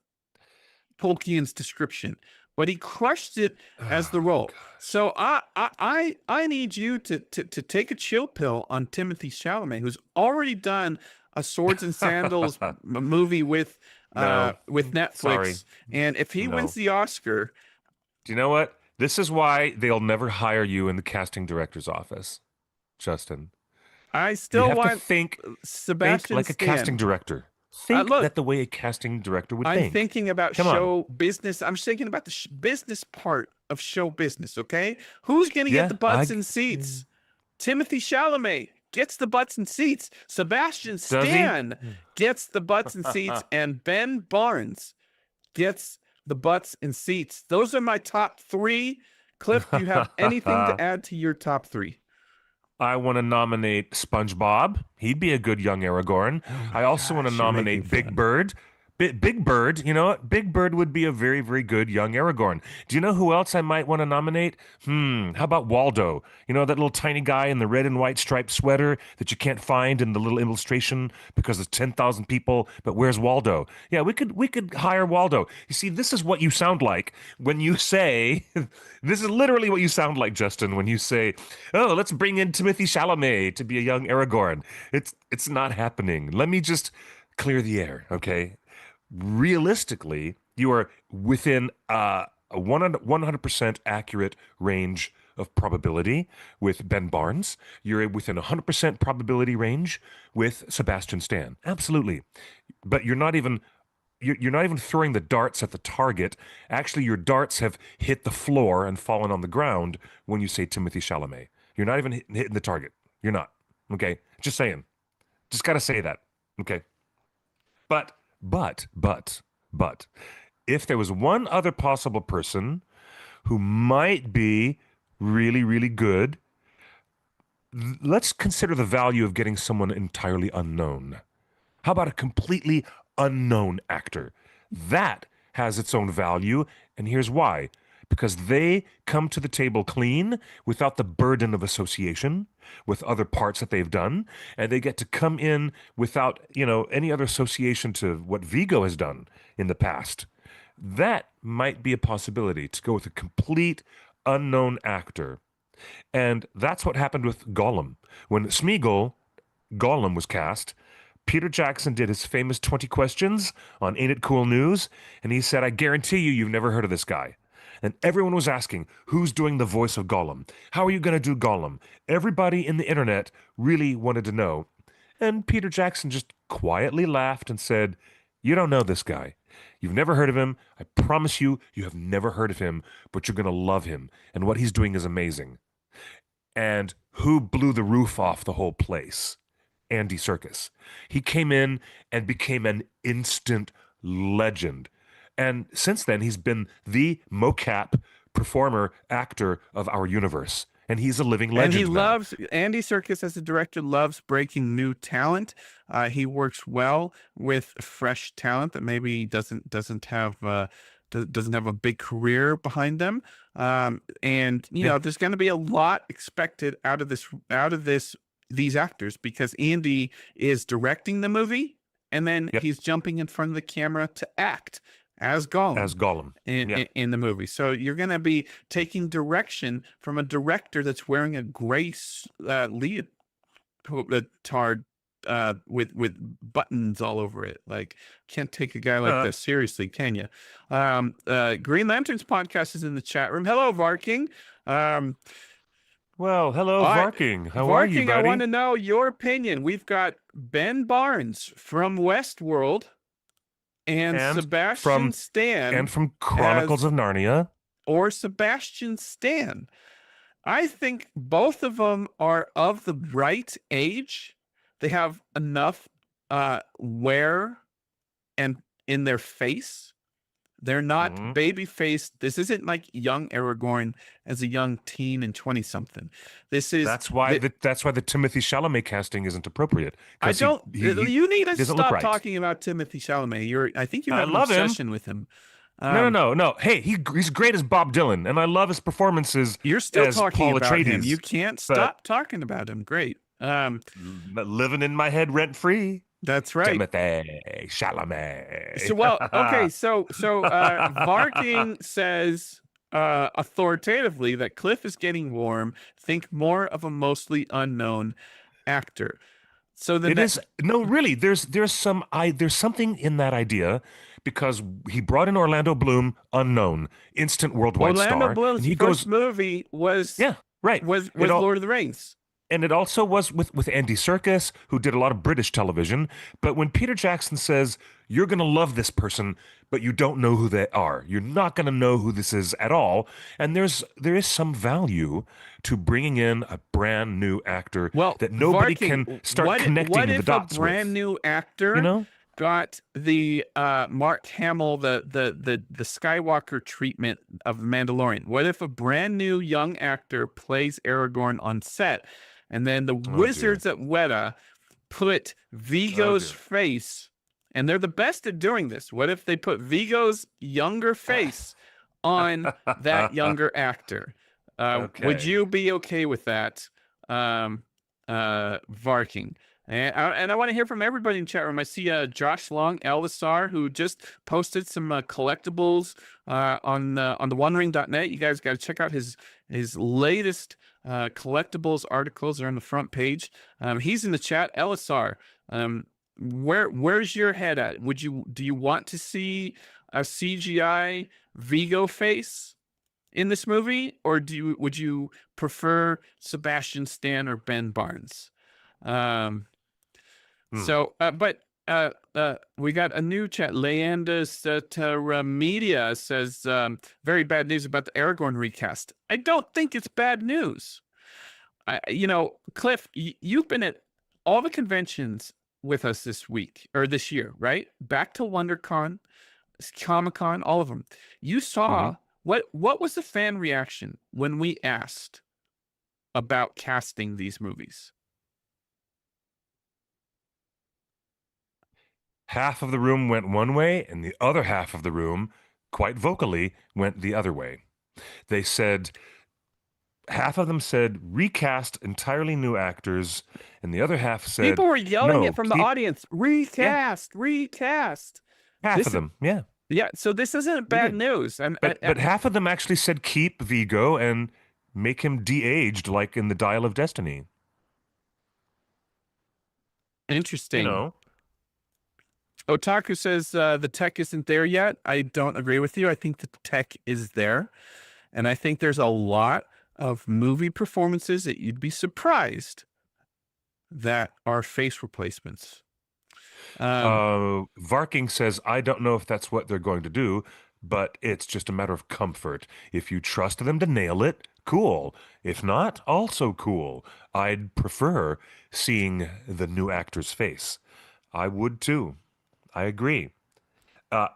Tolkien's description, but he crushed it as the role. So I need you to take a chill pill on Timothy Chalamet, who's already done a Swords and Sandals movie with
No.
Netflix,
Sorry.
and if he
No.
wins the Oscar,
Do you know what? This is why they'll never hire you in the casting director's office, Justin.
I
You
still
have to
want
think
Sebastian
like a
Stan.
casting director. Think
look,
that the way a casting director would
I'm
think.
thinking about
Come on.
show business. I'm thinking about the business part of show business. Okay, who's gonna
Yeah,
get the butts and seats? Timothy Chalamet gets the butts and seats. Sebastian
he?
Stan gets the butts and seats, and Ben Barnes gets the butts and seats. Those are my top three. Cliff, do you have anything to add to your top three?
I want to nominate SpongeBob. He'd be a good young Aragorn. I also want to
gosh, you're
nominate
making
Big
fun.
Bird. Big Bird, you know what? Big Bird would be a very, very good young Aragorn. Do you know who else I might want to nominate? How about Waldo? You know, that little tiny guy in the red and white striped sweater that you can't find in the little illustration because there's 10,000 people, but where's Waldo? Yeah, we could hire Waldo. You see, this is what you sound like when you say, this is literally what you sound like, Justin, when you say, oh, let's bring in Timothy Chalamet to be a young Aragorn. It's not happening. Let me just clear the air, okay? Realistically, you are within a 100% accurate range of probability with Ben Barnes. You're within 100% probability range with Sebastian Stan. Absolutely. But you're not even throwing the darts at the target. Actually, your darts have hit the floor and fallen on the ground when you say Timothy Chalamet. You're not even hitting the target. You're not. Okay? Just saying. Just got to say that. Okay? But, if there was one other possible person who might be really, really good, let's consider the value of getting someone entirely unknown. How about a completely unknown actor? That has its own value, and here's why. Because they come to the table clean without the burden of association with other parts that they've done, and they get to come in without, any other association to what Vigo has done in the past. That might be a possibility, to go with a complete unknown actor. And that's what happened with Gollum. When Smeagol, Gollum, was cast, Peter Jackson did his famous 20 questions on Ain't It Cool News, and he said, I guarantee you've never heard of this guy. And everyone was asking, who's doing the voice of Gollum? How are you going to do Gollum? Everybody in the internet really wanted to know. And Peter Jackson just quietly laughed and said, you don't know this guy. You've never heard of him. I promise you, you have never heard of him, but you're going to love him. And what he's doing is amazing. And who blew the roof off the whole place? Andy Serkis. He came in and became an instant legend. And since then, he's been the mocap performer actor of our universe. And he's a living
And he
legend now.
loves Andy Serkis as a director, loves breaking new talent. He works well with fresh talent that maybe doesn't have doesn't have a big career behind them. And you
Yeah.
know, there's going to be a lot expected out of these actors because Andy is directing the movie and then
Yep.
he's jumping in front of the camera to act as Gollum
As Gollum. Yeah.
in the movie. So you're going to be taking direction from a director that's wearing a gray leotard with buttons all over it. Like, can't take a guy like
Uh,
this seriously, can you? Green Lanterns podcast is in the chat room. Hello, Varking.
well, hello,
All right,
Varking. How are you,
Varking, I want
buddy?
to know your opinion. We've got Ben Barnes from Westworld and
And
Sebastian
from
Stan
Chronicles
as
of Narnia.
or Sebastian Stan. I think both of them are of the right age. They have enough wear and in their face. They're not
Mhm.
baby faced. This isn't like young Aragorn as a young teen and 20 something. This is
That's why the Timothy Chalamet casting isn't appropriate
I
because
don't. You need to
doesn't look
stop
right.
talking about Timothy Chalamet. I think you
I
have an
love him.
obsession with him.
No. Hey, he's great as Bob Dylan, and I love his performances
You're still
as
talking
Paul
about him.
Atreides.
You can't
but
stop talking about him. Great.
living in my head rent free.
That's right.
Timothy Chalamet.
So well, okay. So Varking says authoritatively that Cliff is getting warm. Think more of a mostly unknown actor. So the
It is no, really. There's something in that idea because he brought in Orlando Bloom, unknown, instant worldwide
Orlando
star,
Bloom's
and he
first
goes,
movie was
yeah, right.
Lord of the Rings.
And it also was with Andy Serkis, who did a lot of British television. But when Peter Jackson says, you're going to love this person, but you don't know who they are, you're not going to know who this is at all. And there is some value to bringing in a brand new actor that nobody
Varking,
can start connecting the dots with.
What if a brand new actor
You know?
got the Mark Hamill, the Skywalker treatment of the Mandalorian? What if a brand new young actor plays Aragorn on set? And then the wizards at Weta put Vigo's face, and they're the best at doing this. What if they put Vigo's younger face on that younger actor? Would you be okay with that, Varking? And I want to hear from everybody in the chat room. I see Josh Long, Elisar, who just posted some collectibles on the onering.net. You guys got to check out his latest collectibles articles. Are on the front page. He's in the chat. Elisar, where's your head at? Do you want to see a CGI Vigo face in this movie, or would you prefer Sebastian Stan or Ben Barnes? So, but we got a new chat. Leandus Media says very bad news about the Aragorn recast. I don't think it's bad news. Cliff, you've been at all the conventions with us this week or this year, right? Back to WonderCon, Comic-Con, all of them. You saw what was the fan reaction when we asked about casting these movies?
Half of the room went one way, and the other half of the room, quite vocally, went the other way. They said, half of them said recast entirely new actors, and the other half said
people were yelling it from the
keep
audience. Recast.
half of them. Yeah.
Yeah. So this isn't bad news.
But half of them actually said keep Vigo and make him de-aged like in the Dial of Destiny.
Interesting.
You know.
Otaku says the tech isn't there yet. I don't agree with you. I think the tech is there. And I think there's a lot of movie performances that you'd be surprised that are face replacements. Um,
Varking says, I don't know if that's what they're going to do, but it's just a matter of comfort. If you trust them to nail it, cool. If not, also cool. I'd prefer seeing the new actor's face. I would too. I agree. uh,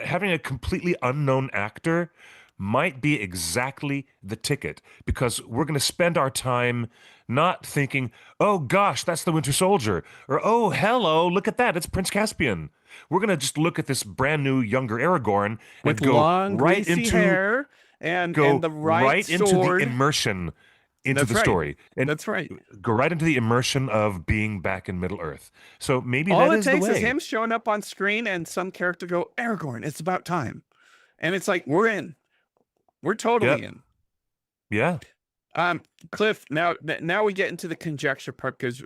Having a completely unknown actor might be exactly the ticket because we're going to spend our time not thinking, oh gosh, that's the Winter Soldier, or oh, hello, look at that, it's Prince Caspian. We're going to just look at this brand new younger Aragorn
with
and go
long
right
greasy
into
hair and the right
the
sword.
immersion into
That's
the
right.
story and
That's right.
go right into the immersion of being back in Middle Earth. So maybe
All
that
it
is the
takes is
way.
him showing up on screen and some character go, Aragorn, it's about time. And it's like, we're in. We're totally
Yep.
in.
Yeah.
Um, Cliff, now we get into the conjecture part because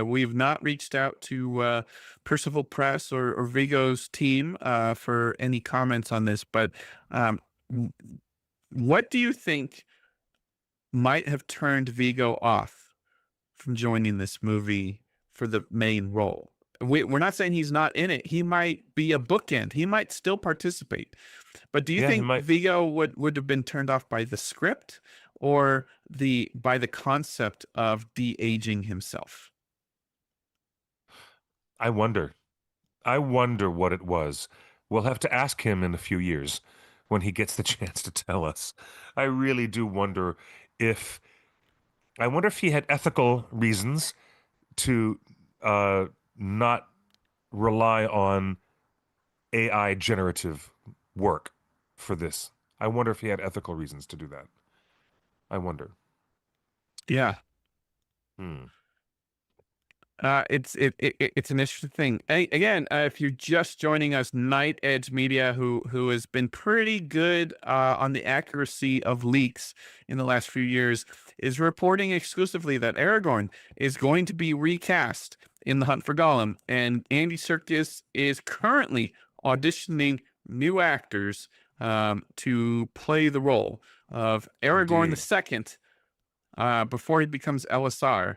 we've not reached out to Percival Press or Vigo's team for any comments on this, but um, w- what do you think might have turned Vigo off from joining this movie for the main role? We're not saying he's not in it. He might be a bookend. He might still participate. But do you
Yeah, he
think
might.
Vigo would have been turned off by the script or by the concept of de-aging himself?
I wonder. I wonder what it was. We'll have to ask him in a few years when he gets the chance to tell us. I really do wonder if I wonder if he had ethical reasons to uh, not rely on AI generative work for this. I wonder if he had ethical reasons to do that. I wonder.
Yeah.
Hmm.
It's an interesting thing. Again, if you're just joining us, Night Edge Media, who has been pretty good on the accuracy of leaks in the last few years, is reporting exclusively that Aragorn is going to be recast in The Hunt for Gollum, and Andy Serkis is currently auditioning new actors to play the role of Aragorn the
Indeed.
Second before he becomes LSR.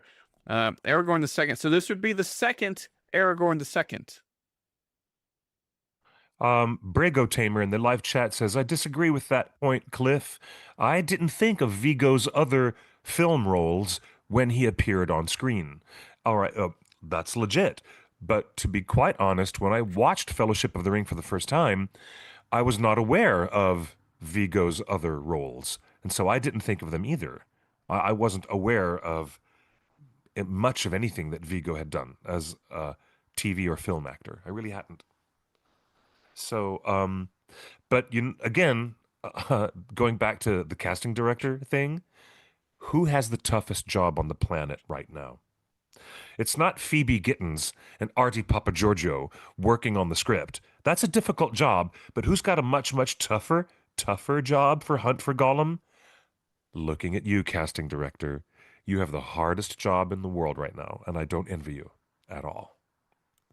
Aragorn the Second. So this would be the second Aragorn the Second.
Brago Tamer in the live chat says, I disagree with that point, Cliff. I didn't think of Vigo's other film roles when he appeared on screen. All right, that's legit. But to be quite honest, when I watched Fellowship of the Ring for the first time, I was not aware of Vigo's other roles. And so I didn't think of them either. I wasn't aware of much of anything that Vigo had done as a TV or film actor. I really hadn't. So, but again, going back to the casting director thing, who has the toughest job on the planet right now? It's not Phoebe Gittins and Artie Papagiorgio working on the script. That's a difficult job, but who's got a much tougher job for Hunt for Gollum? Looking at you, casting director. You have the hardest job in the world right now, and I don't envy you at all.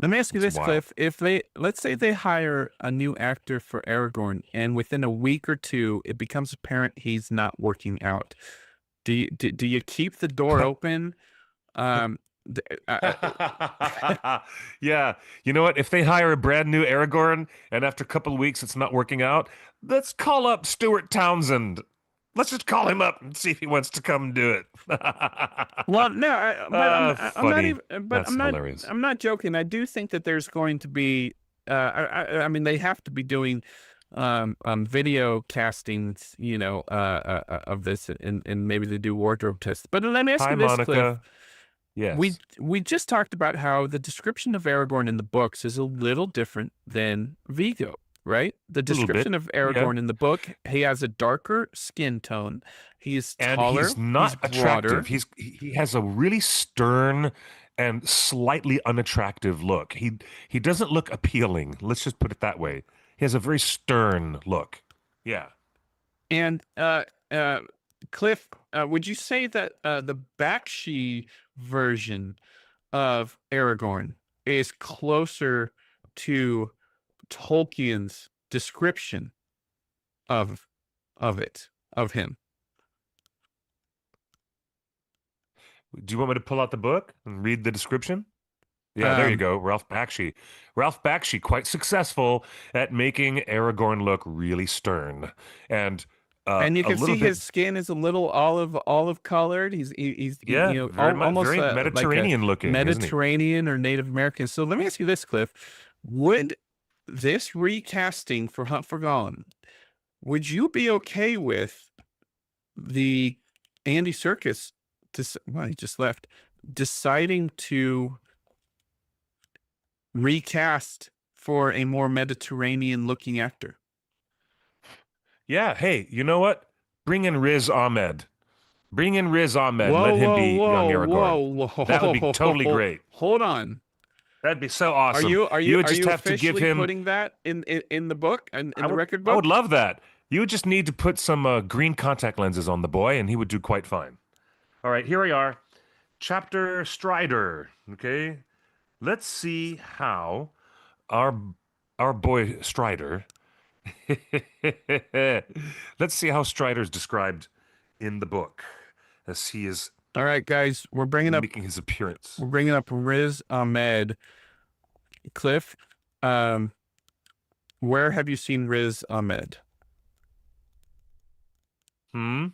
Let me ask you
It's
this,
wild.
Cliff. If let's say they hire a new actor for Aragorn, and within a week or two, it becomes apparent he's not working out. Do you keep the door open? Um, th-
Yeah. You know what? If they hire a brand new Aragorn and after a couple of weeks it's not working out, let's call up Stuart Townsend. Let's just call him up and see if he wants to come do it.
Well, no, but I'm not
Funny.
even. But
That's hilarious.
I'm not joking. I do think that there's going to be. I mean, they have to be doing video castings, of this, and maybe they do wardrobe tests. But let me ask
Hi,
you this, Cliff.
Monica. Yes.
We just talked about how the description of Aragorn in the books is a little different than Vigo, right? The
A little bit.
description of
Yeah.
Aragorn in the book, he has a darker skin tone. He's
And he's
taller. He's
not attractive.
broader.
He has a really stern and slightly unattractive look. He doesn't look appealing. Let's just put it that way. He has a very stern look. Yeah.
And Cliff, would you say that the Bakshi version of Aragorn is closer to Tolkien's description of of him?
Do you want me to pull out the book and read the description? Yeah, there you
Um,
go. Ralph Bakshi. Ralph Bakshi, quite successful at making Aragorn look really stern and
and you
a
can
little
see
bit,
his skin is a little olive colored.
yeah,
You know,
very much,
almost
very
like a
Mediterranean looking, isn't he?
Mediterranean or Native American. So let me ask you this, Cliff: would this recasting for Hunt for Gollum, would you be okay with the Andy Serkis? Well, he just left. Deciding to recast for a more Mediterranean looking actor.
Yeah, hey, you know what? Bring in Riz Ahmed. Bring in Riz Ahmed and
Whoa,
let him
whoa,
be young
whoa,
Aragorn.
whoa,
That would be totally
whoa.
great.
Hold on.
That'd be so awesome. You would
Are
just
you
have to give
officially
him.
putting that in the book and in
I
the
would.
record
I would
book?
love that. You would just need to put some green contact lenses on the boy, and he would do quite fine. All right, here we are. Chapter Strider. Okay, let's see how our our boy Strider. Let's see how Strider's described in the book as he is
All right, guys,
making his appearance.
we're bringing up Riz Ahmed. Cliff, um, where have you seen Riz Ahmed?
Hmm.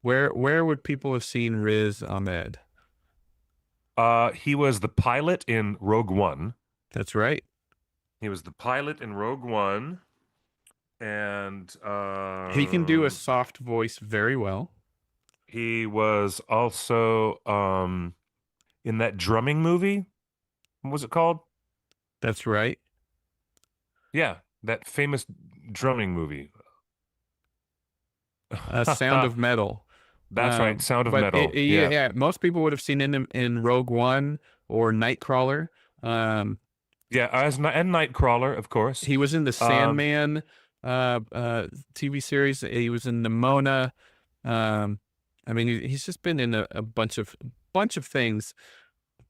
Where would people have seen Riz Ahmed?
He was the pilot in Rogue One.
That's right.
He was the pilot in Rogue One, and
He can do a soft voice very well.
he was also in that drumming movie. What was it called?
That's right.
Yeah, that famous drumming movie.
Sound of Metal.
That's right, Sound of
But
Metal.
yeah,
Yeah,
yeah, most people would have seen him in Rogue One or Nightcrawler. Um,
yeah, and Nightcrawler, of course.
he was in the
Um,
Sandman uh, uh, TV series. He was in Nimona. Um, I mean, he's just been in a bunch of things.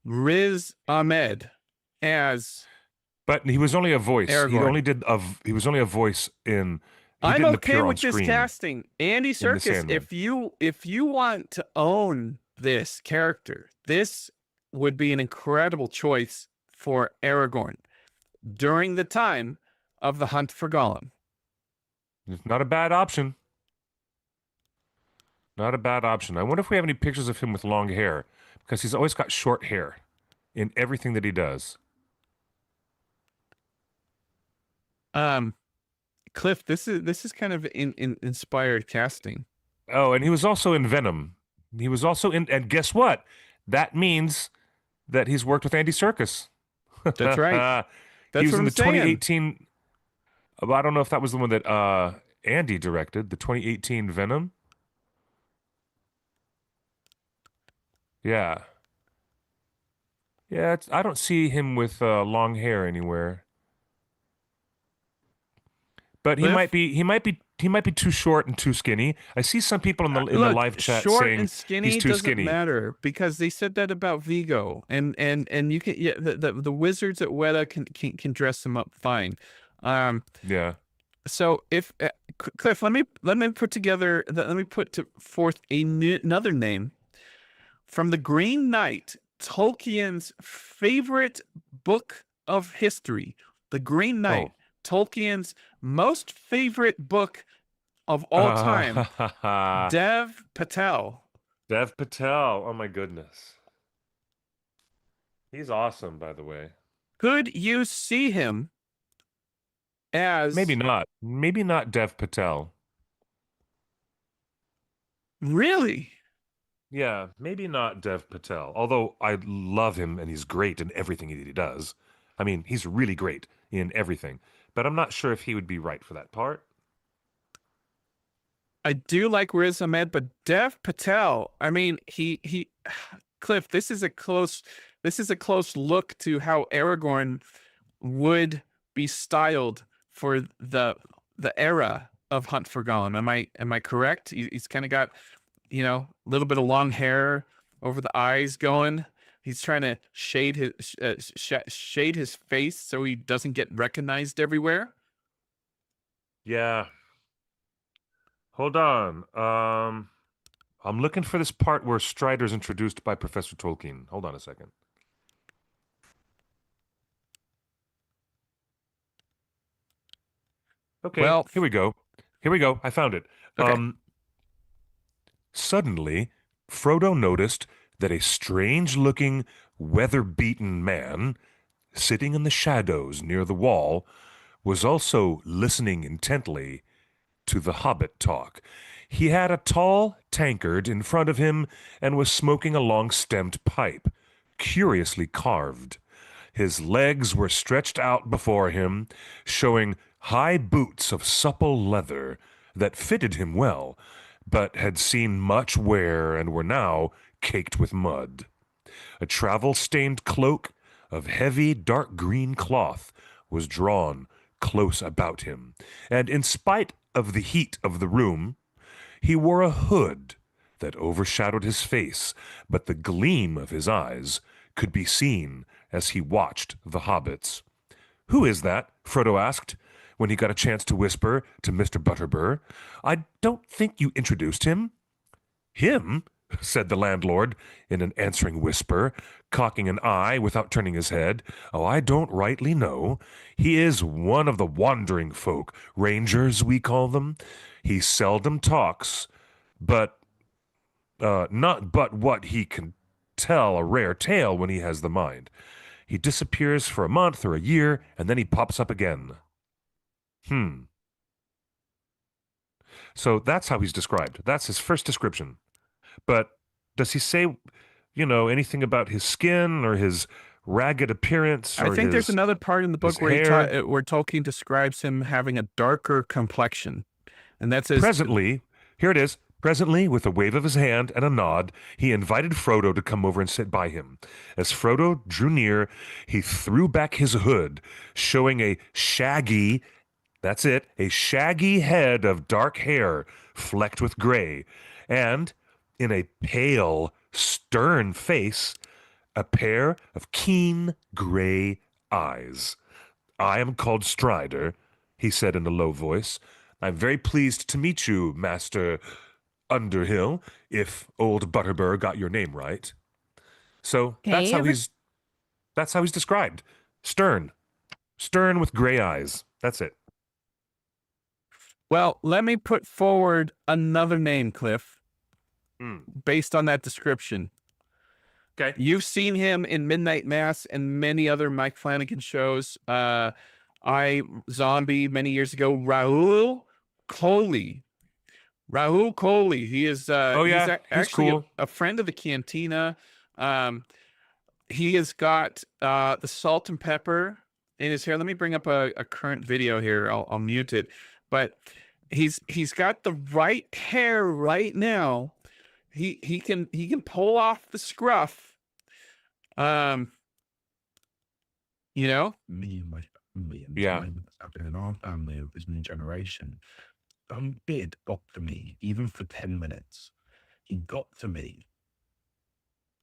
Riz Ahmed as
but he was only a voice.
Aragorn.
He was only a voice in. He
I'm
didn't
okay
appear on
with this
screen
casting. Andy
in The
Serkis,
Sandman.
if you want to own this character, this would be an incredible choice for Aragorn during the time of the Hunt for Gollum.
It's not a bad option. Not a bad option. I wonder if we have any pictures of him with long hair, because he's always got short hair in everything that he does.
Um, Cliff, this is kind of inspired casting.
Oh, and he was also in Venom. He was also in, and guess what? That means that he's worked with Andy Serkis.
That's right.
He
That's
was
what
in
I'm
the
saying.
2018. I don't know if that was the one that Andy directed, the 2018 Venom. Yeah, yeah. I don't see him with long hair anywhere. But
Cliff,
he might be too short and too skinny. I see some people in the
look,
live chat
short
saying
and
he's
skinny
too
doesn't
skinny.
matter because they said that about Vigo, and you can yeah the wizards at Weta can dress him up fine. Um,
Yeah.
so if Cliff, let me put together let me put to forth another name from the Green Knight, Tolkien's favorite book of history. The Green Knight,
Oh.
Tolkien's most favorite book of all time. Dev Patel.
Dev Patel. Oh my goodness. He's awesome, by the way.
Could you see him
Maybe
as
not. Maybe not Dev Patel.
really?
Yeah, maybe not Dev Patel. Although I love him and he's great in everything that he does. I mean, he's really great in everything. But I'm not sure if he would be right for that part.
I do like Riz Ahmed, but Dev Patel. I mean, he Cliff. This is a close look to how Aragorn would be styled for the era of Hunt for Gollum. Am I correct? He's kind of got, you know, a little bit of long hair over the eyes going. He's trying to shade his face so he doesn't get recognized everywhere.
Yeah. Hold on. I'm looking for this part where Strider's introduced by Professor Tolkien. Hold on a second. Okay,
Well,
here we go. Here we go. I found it.
okay.
Um, Suddenly, Frodo noticed that a strange-looking, weather-beaten man sitting in the shadows near the wall was also listening intently to the Hobbit talk. He had a tall tankard in front of him and was smoking a long-stemmed pipe, curiously carved. His legs were stretched out before him, showing high boots of supple leather that fitted him well, but had seen much wear and were now caked with mud. A travel-stained cloak of heavy dark green cloth was drawn close about him, and in spite of the heat of the room, he wore a hood that overshadowed his face, but the gleam of his eyes could be seen as he watched the hobbits. "Who is that?" Frodo asked, when he got a chance to whisper to Mr. Butterbur. "I don't think you introduced him." "Him?" said the landlord in an answering whisper, cocking an eye without turning his head. "Oh, I don't rightly know. He is one of the wandering folk, rangers we call them. He seldom talks, but not but what he can tell a rare tale when he has the mind. He disappears for a month or a year, and then he pops up again." Hmm. So that's how he's described. That's his first description. But does he say, anything about his skin or his ragged appearance
I
or
think there's another part in the
his
book where
hair?
where Tolkien describes him having a darker complexion, and that says,
Presently, here it is. Presently, with a wave of his hand and a nod, he invited Frodo to come over and sit by him. As Frodo drew near, he threw back his hood, showing a shaggy, that's it, a shaggy head of dark hair flecked with gray, and in a pale, stern face, a pair of keen gray eyes. "I am called Strider," he said in a low voice. "I'm very pleased to meet you, Master Underhill, if old Butterbur got your name right." So
Hey,
that's how he's described. Stern. Stern with gray eyes. That's it.
well, let me put forward another name, Cliff,
Mm.
based on that description.
Okay.
You've seen him in Midnight Mass and many other Mike Flanagan shows. I Zombie many years ago. Coley. Rahul Kohli. He is
Oh
he's
yeah, he's
actually
cool.
a friend of the Cantina. He has got the salt and pepper in his hair. Let me bring up a current video here. I'll mute it. But he's got the right hair right now. He can pull off the scruff. You know,
me and
Yeah.
I've been in our family of this new generation. Some kid got to me, even for 10 minutes. He got to me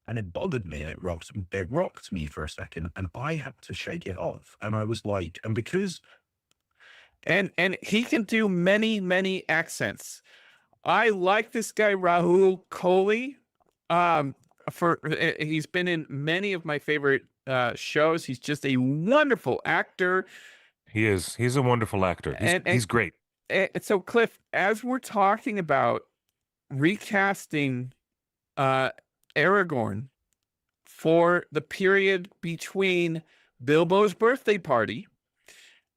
and it bothered me. It rocked me for a second and I had to shake it off. And I was like, and because
and he can do many accents. I like this guy Rahul Kohli. For he's been in many of my favorite shows. He's just a wonderful actor.
He is. He's a wonderful actor. He's
And
he's great.
so Cliff, as we're talking about recasting uh Aragorn for the period between Bilbo's birthday party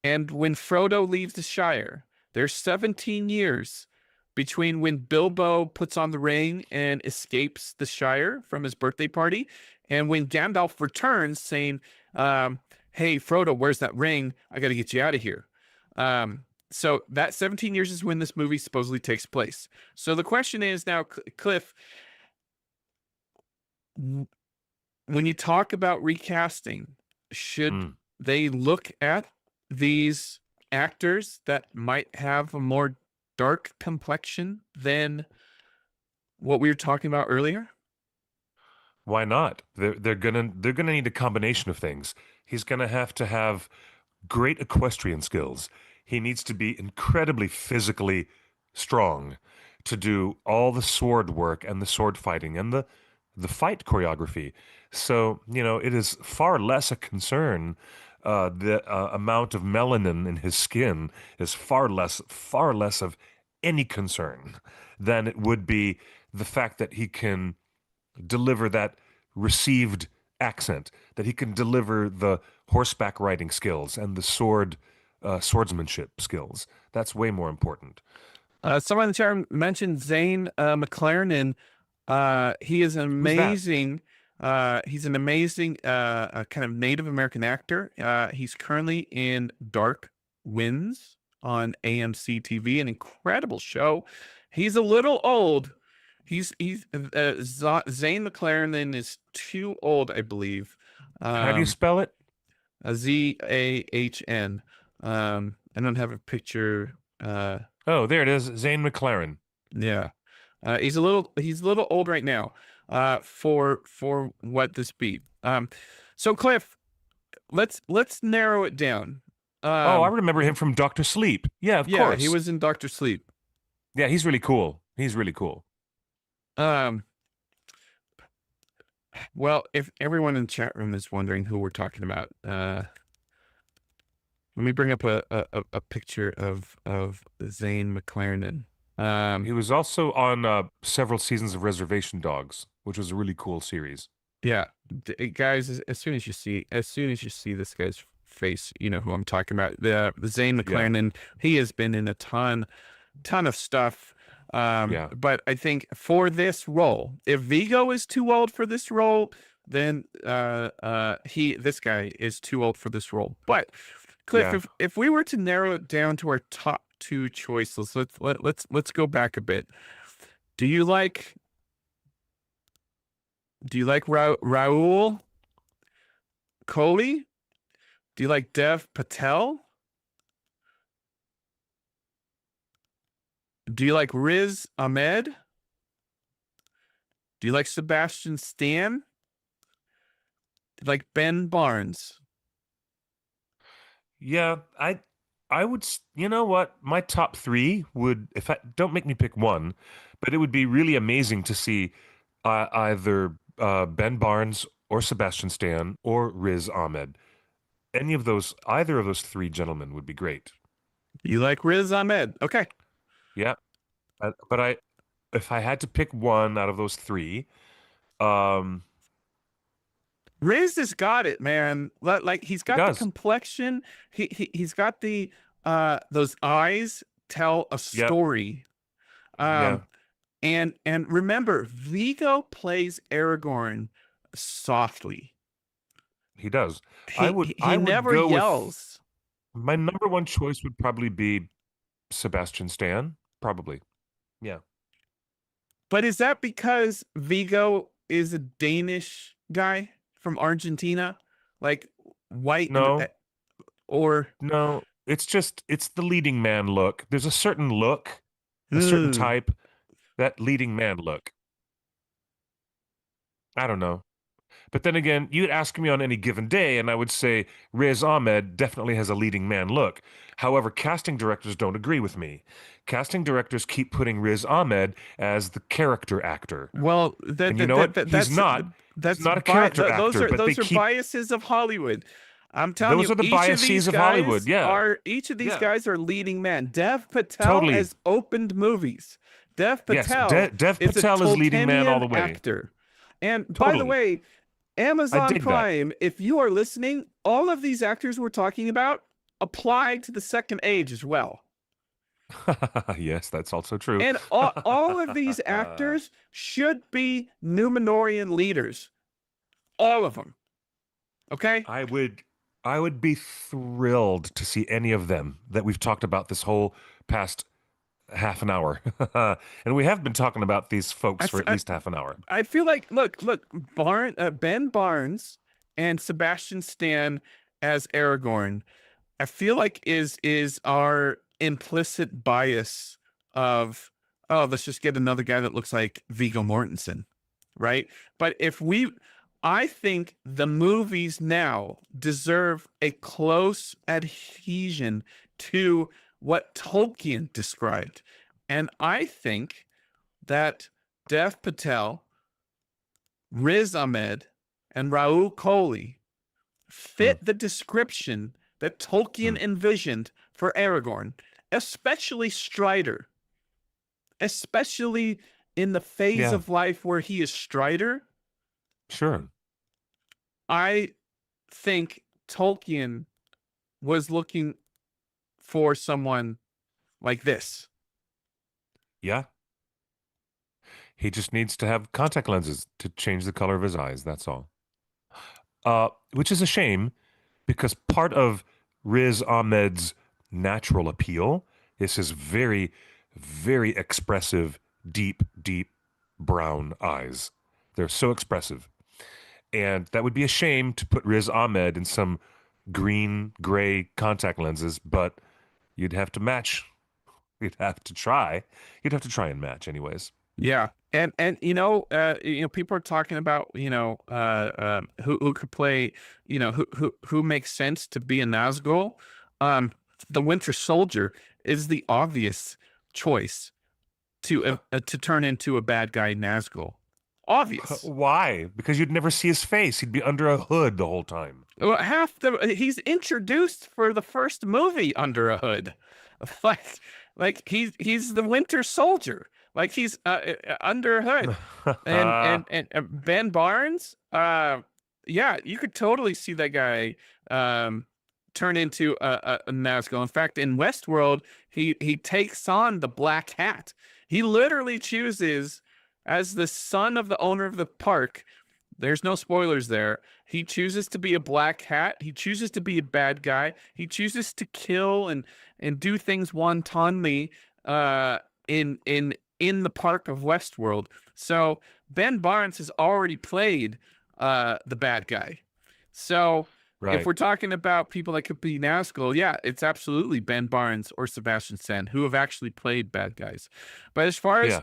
and when Frodo leaves the Shire, there's 17 years between when Bilbo puts on the ring and escapes the Shire from his birthday party and when Gandalf returns saying, hey, Frodo, where's that ring? I got to get you out of here. So that 17 years is when this movie supposedly takes place. So the question is now, Cliff, when you talk about recasting, should
Mm.
they look at these actors that might have a more dark complexion than what we were talking about earlier?
Why not? They're gonna need a combination of things. He's gonna have to have great equestrian skills. He needs to be incredibly physically strong to do all the sword work and the sword fighting and the fight choreography. So, it is far less a concern the amount of melanin in his skin is far less of any concern than it would be the fact that he can deliver that received accent, that he can deliver the horseback riding skills and the swordsmanship skills. That's way more important.
Someone in the chat mentioned Zane McLaren. He is an
Who's that?
amazing. He's an amazing kind of Native American actor. He's currently in Dark Winds on AMC TV, an incredible show. He's a little old. Zane McLaren is too old, I believe.
How do you spell it?
Zahn. I don't have a picture.
Oh, there it is. Zane McLaren.
Yeah. He's a little old right now, for what this be. So Cliff, let's narrow it down.
Oh, I remember him from Dr. Sleep. Yeah, of
yeah,
course.
he was in Dr. Sleep.
Yeah, he's really cool. He's really cool.
Well, if everyone in the chat room is wondering who we're talking about, let me bring up a picture of Zane McLaren.
He was also on several seasons of Reservation Dogs, which was a really cool series.
Yeah, guys, as soon as you see this guy's face, you know who I'm talking about. The Zane McLaren, he has been in a ton of stuff. But I think for this role, if Vigo is too old for this role, then this guy is too old for this role. But Cliff, if we were to narrow it down to our top two choices, let's go back a bit. Do you like Rahul Kohli? Do you like Dev Patel? Do you like Riz Ahmed? Do you like Sebastian Stan? Do you like Ben Barnes?
Yeah, I would, you know what? My top three would, don't make me pick one, but it would be really amazing to see either Ben Barnes or Sebastian Stan or Riz Ahmed. Either of those three gentlemen would be great.
You like Riz Ahmed? Okay.
Yeah, but if I had to pick one out of those three,
Riz has got it, man. Like he's got the complexion. He's got the those eyes tell a story.
Yeah.
And remember, Vigo plays Aragorn softly.
He does.
He never yells.
My number one choice would probably be Sebastian Stan. Probably. Yeah.
But is that because Vigo is a Danish guy from Argentina? Like white?
No.
No,
it's the leading man look. There's a certain look, a certain type, that leading man look. I don't know. But then again, you'd ask me on any given day, and I would say Riz Ahmed definitely has a leading man look. However, casting directors don't agree with me. Casting directors keep putting Riz Ahmed as the character actor.
Well,
you know what? He's not a character actor.
Those are biases of Hollywood. I'm telling you,
those are the biases of Hollywood. Yeah,
each of these guys are leading men. Dev Patel has opened movies. Dev Patel,
Dev Patel is leading man all the way.
Actor. And by the way, Amazon Prime, if you are listening, all of these actors we're talking about apply to the second age as well.
Yes, that's also true.
And all of these actors should be Numenorian leaders. All of them. Okay?
I would be thrilled to see any of them that we've talked about this whole past half an hour. And we have been talking about these folks for at least half an hour.
I feel like, look, Ben Barnes and Sebastian Stan as Aragorn, I feel like is our implicit bias of, oh, let's just get another guy that looks like Viggo Mortensen, right? But I think the movies now deserve a close adhesion to what Tolkien described. And I think that Dev Patel, Riz Ahmed, and Rahul Kohli fit the description that Tolkien envisioned for Aragorn, especially Strider, especially in the phase
Yeah.
of life where he is Strider.
Sure.
I think Tolkien was looking for someone like this.
Yeah. He just needs to have contact lenses to change the color of his eyes. That's all. Which is a shame because part of Riz Ahmed's natural appeal is his very, very expressive, deep, deep brown eyes. They're so expressive. And that would be a shame to put Riz Ahmed in some green, gray contact lenses, but you'd have to match. You'd have to try. You'd have to try and match anyways.
Yeah. And people are talking about, who could play, who makes sense to be a Nazgul. The Winter Soldier is the obvious choice to turn into a bad guy Nazgul. Obvious.
Why? Because you'd never see his face. He'd be under a hood the whole time.
Well, he's introduced for the first movie under a hood, like he's the Winter Soldier. Like he's under a hood, and Ben Barnes, yeah, you could totally see that guy turn into a Nazgul. In fact, in Westworld, he takes on the Black Hat. He literally chooses, as the son of the owner of the park. There's no spoilers there. He chooses to be a Black Hat. He chooses to be a bad guy. He chooses to kill and do things wantonly in the park of Westworld. So Ben Barnes has already played the bad guy. So
Right.
if we're talking about people that could be Nazgul, yeah, it's absolutely Ben Barnes or Sebastian Stan who have actually played bad guys. But as far as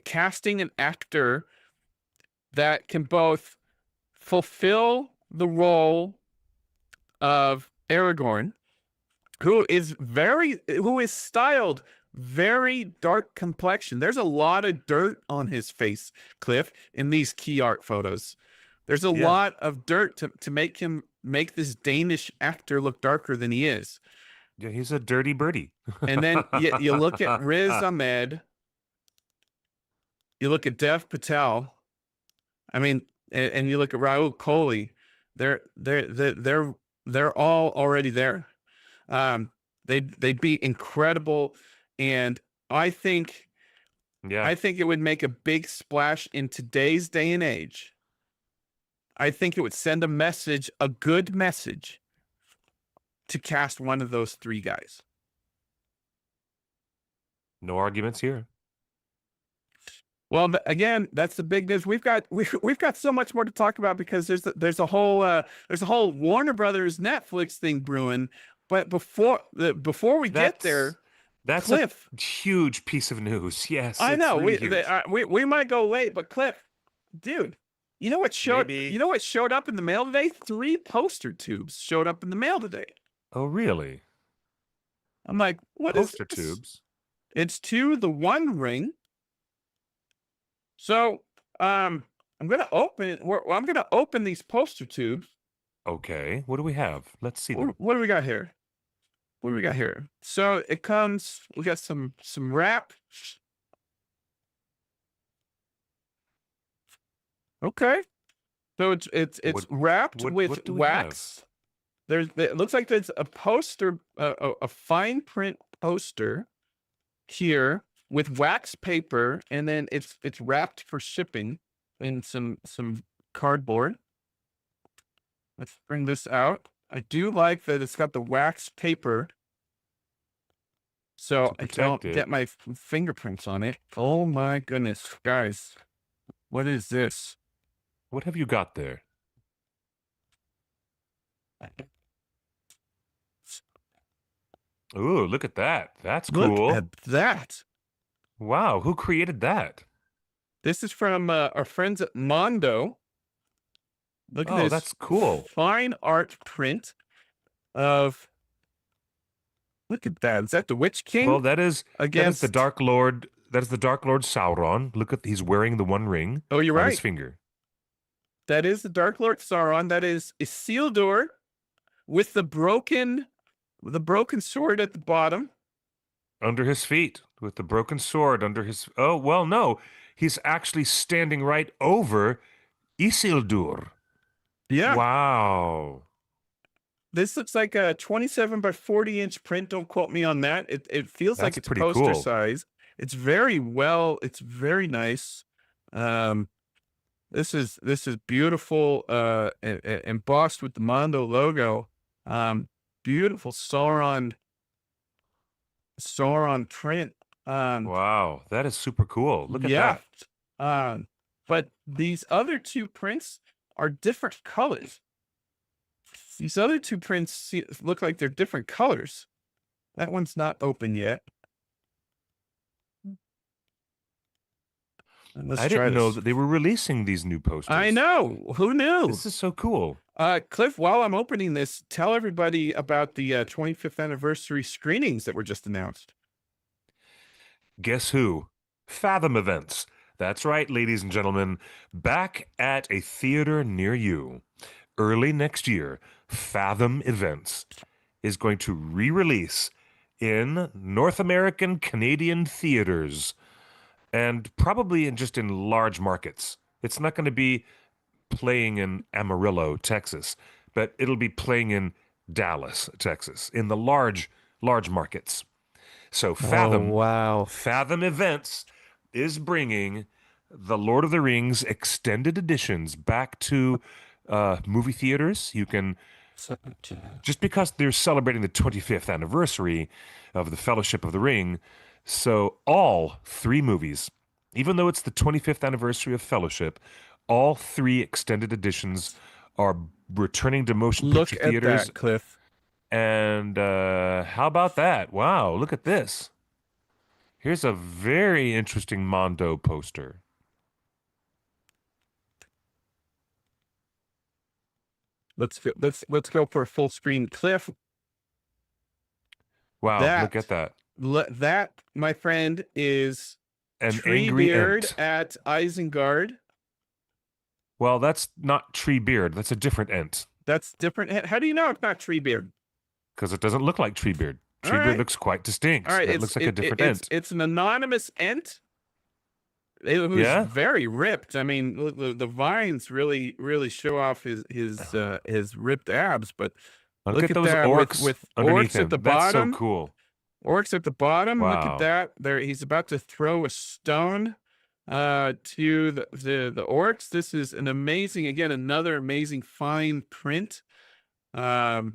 casting an actor that can both fulfill the role of Aragorn, who is styled very dark complexion. There's a lot of dirt on his face, Cliff, in these key art photos. There's a lot of dirt to make this Danish actor look darker than he is.
Yeah, he's a dirty birdie.
And then you look at Riz Ahmed, you look at Dev Patel. I mean, and you look at Raul Kohli. They're all already there. They'd be incredible, and I think it would make a big splash in today's day and age. I think it would send a good message, to cast one of those three guys.
No arguments here.
Well, again, that's the big news. We've got so much more to talk about because there's a whole Warner Brothers Netflix thing brewing. But before we get there,
that's
Cliff,
a huge piece of news. Yes,
I know
really
we might go late, but Cliff, dude, you know what showed up in the mail today? 3 poster tubes showed up in the mail today.
Oh, really?
I'm like, what
poster
is this?
tubes?
It's to the One Ring. So, I'm gonna open these poster tubes.
Okay, what do we have? Let's see them.
What do we got here? So it comes. We got some wrap. Okay. So it's wrapped with wax. It looks like there's a poster, a fine print poster here with wax paper, and then it's wrapped for shipping in some cardboard. Let's bring this out. I do like that it's got the wax paper, so I don't get my fingerprints on it. Oh my goodness, guys. What is this?
What have you got there? Ooh, look at that. That's cool.
Look at that.
Wow, who created that?
This is from our friends at Mondo. Look at this.
That's cool.
Fine art print of. Look at that. Is that the Witch King?
Well, that is the Dark Lord. That is the Dark Lord Sauron. Look at, he's wearing the One Ring.
Oh, you're
on
right.
his finger.
That is the Dark Lord Sauron. That is Isildur with the broken sword at the bottom.
Under his feet, with the broken sword under his. Oh, well, no. He's actually standing right over Isildur.
Yeah.
Wow.
This looks like a 27 by 40-inch print. Don't quote me on that. It feels like
That's
it's
pretty
poster
cool.
size. It's very well. It's very nice. This is beautiful. Embossed with the Mondo logo. Beautiful Sauron print.
Wow, that is super cool. Look at
Yeah.
that.
But these other two prints are different colors. These other two prints look like they're different colors. That one's not open yet.
I didn't know that they were releasing these new posters.
I know. Who knew?
This is so cool.
Cliff, while I'm opening this, tell everybody about the 25th anniversary screenings that were just announced.
Guess who? Fathom Events. That's right, ladies and gentlemen. Back at a theater near you. Early next year, Fathom Events is going to re-release in North American Canadian theaters and probably in large markets. It's not going to be playing in Amarillo, Texas, but it'll be playing in Dallas, Texas, in the large markets. So Fathom Events is bringing the Lord of the Rings extended editions back to movie theaters. You can, just because they're celebrating the 25th anniversary of the Fellowship of the Ring, so all 3 movies, even though it's the 25th anniversary of Fellowship, all 3 extended editions are returning to motion picture theaters.
Look at that, Cliff.
And how about that? Wow, look at this. Here's a very interesting Mondo poster.
Let's go for a full screen, Cliff.
Wow, look at that.
That, my friend, is
an angry
Treebeard
Ent.
at Isengard.
Well, that's not Treebeard. That's a different Ent.
That's different. How do you know it's not Treebeard?
Because it doesn't look like Treebeard. Treebeard looks quite distinct.
All right,
it looks like a different Ent.
It's an anonymous Ent. It was very ripped. I mean, the vines really show off his ripped abs. But
look at those orcs
with
underneath
orcs
him.
at the
That's
bottom.
so cool.
Orcs at the bottom.
Wow.
Look at that. There, he's about to throw a stone to the orcs. This is an amazing, again, another amazing fine print. This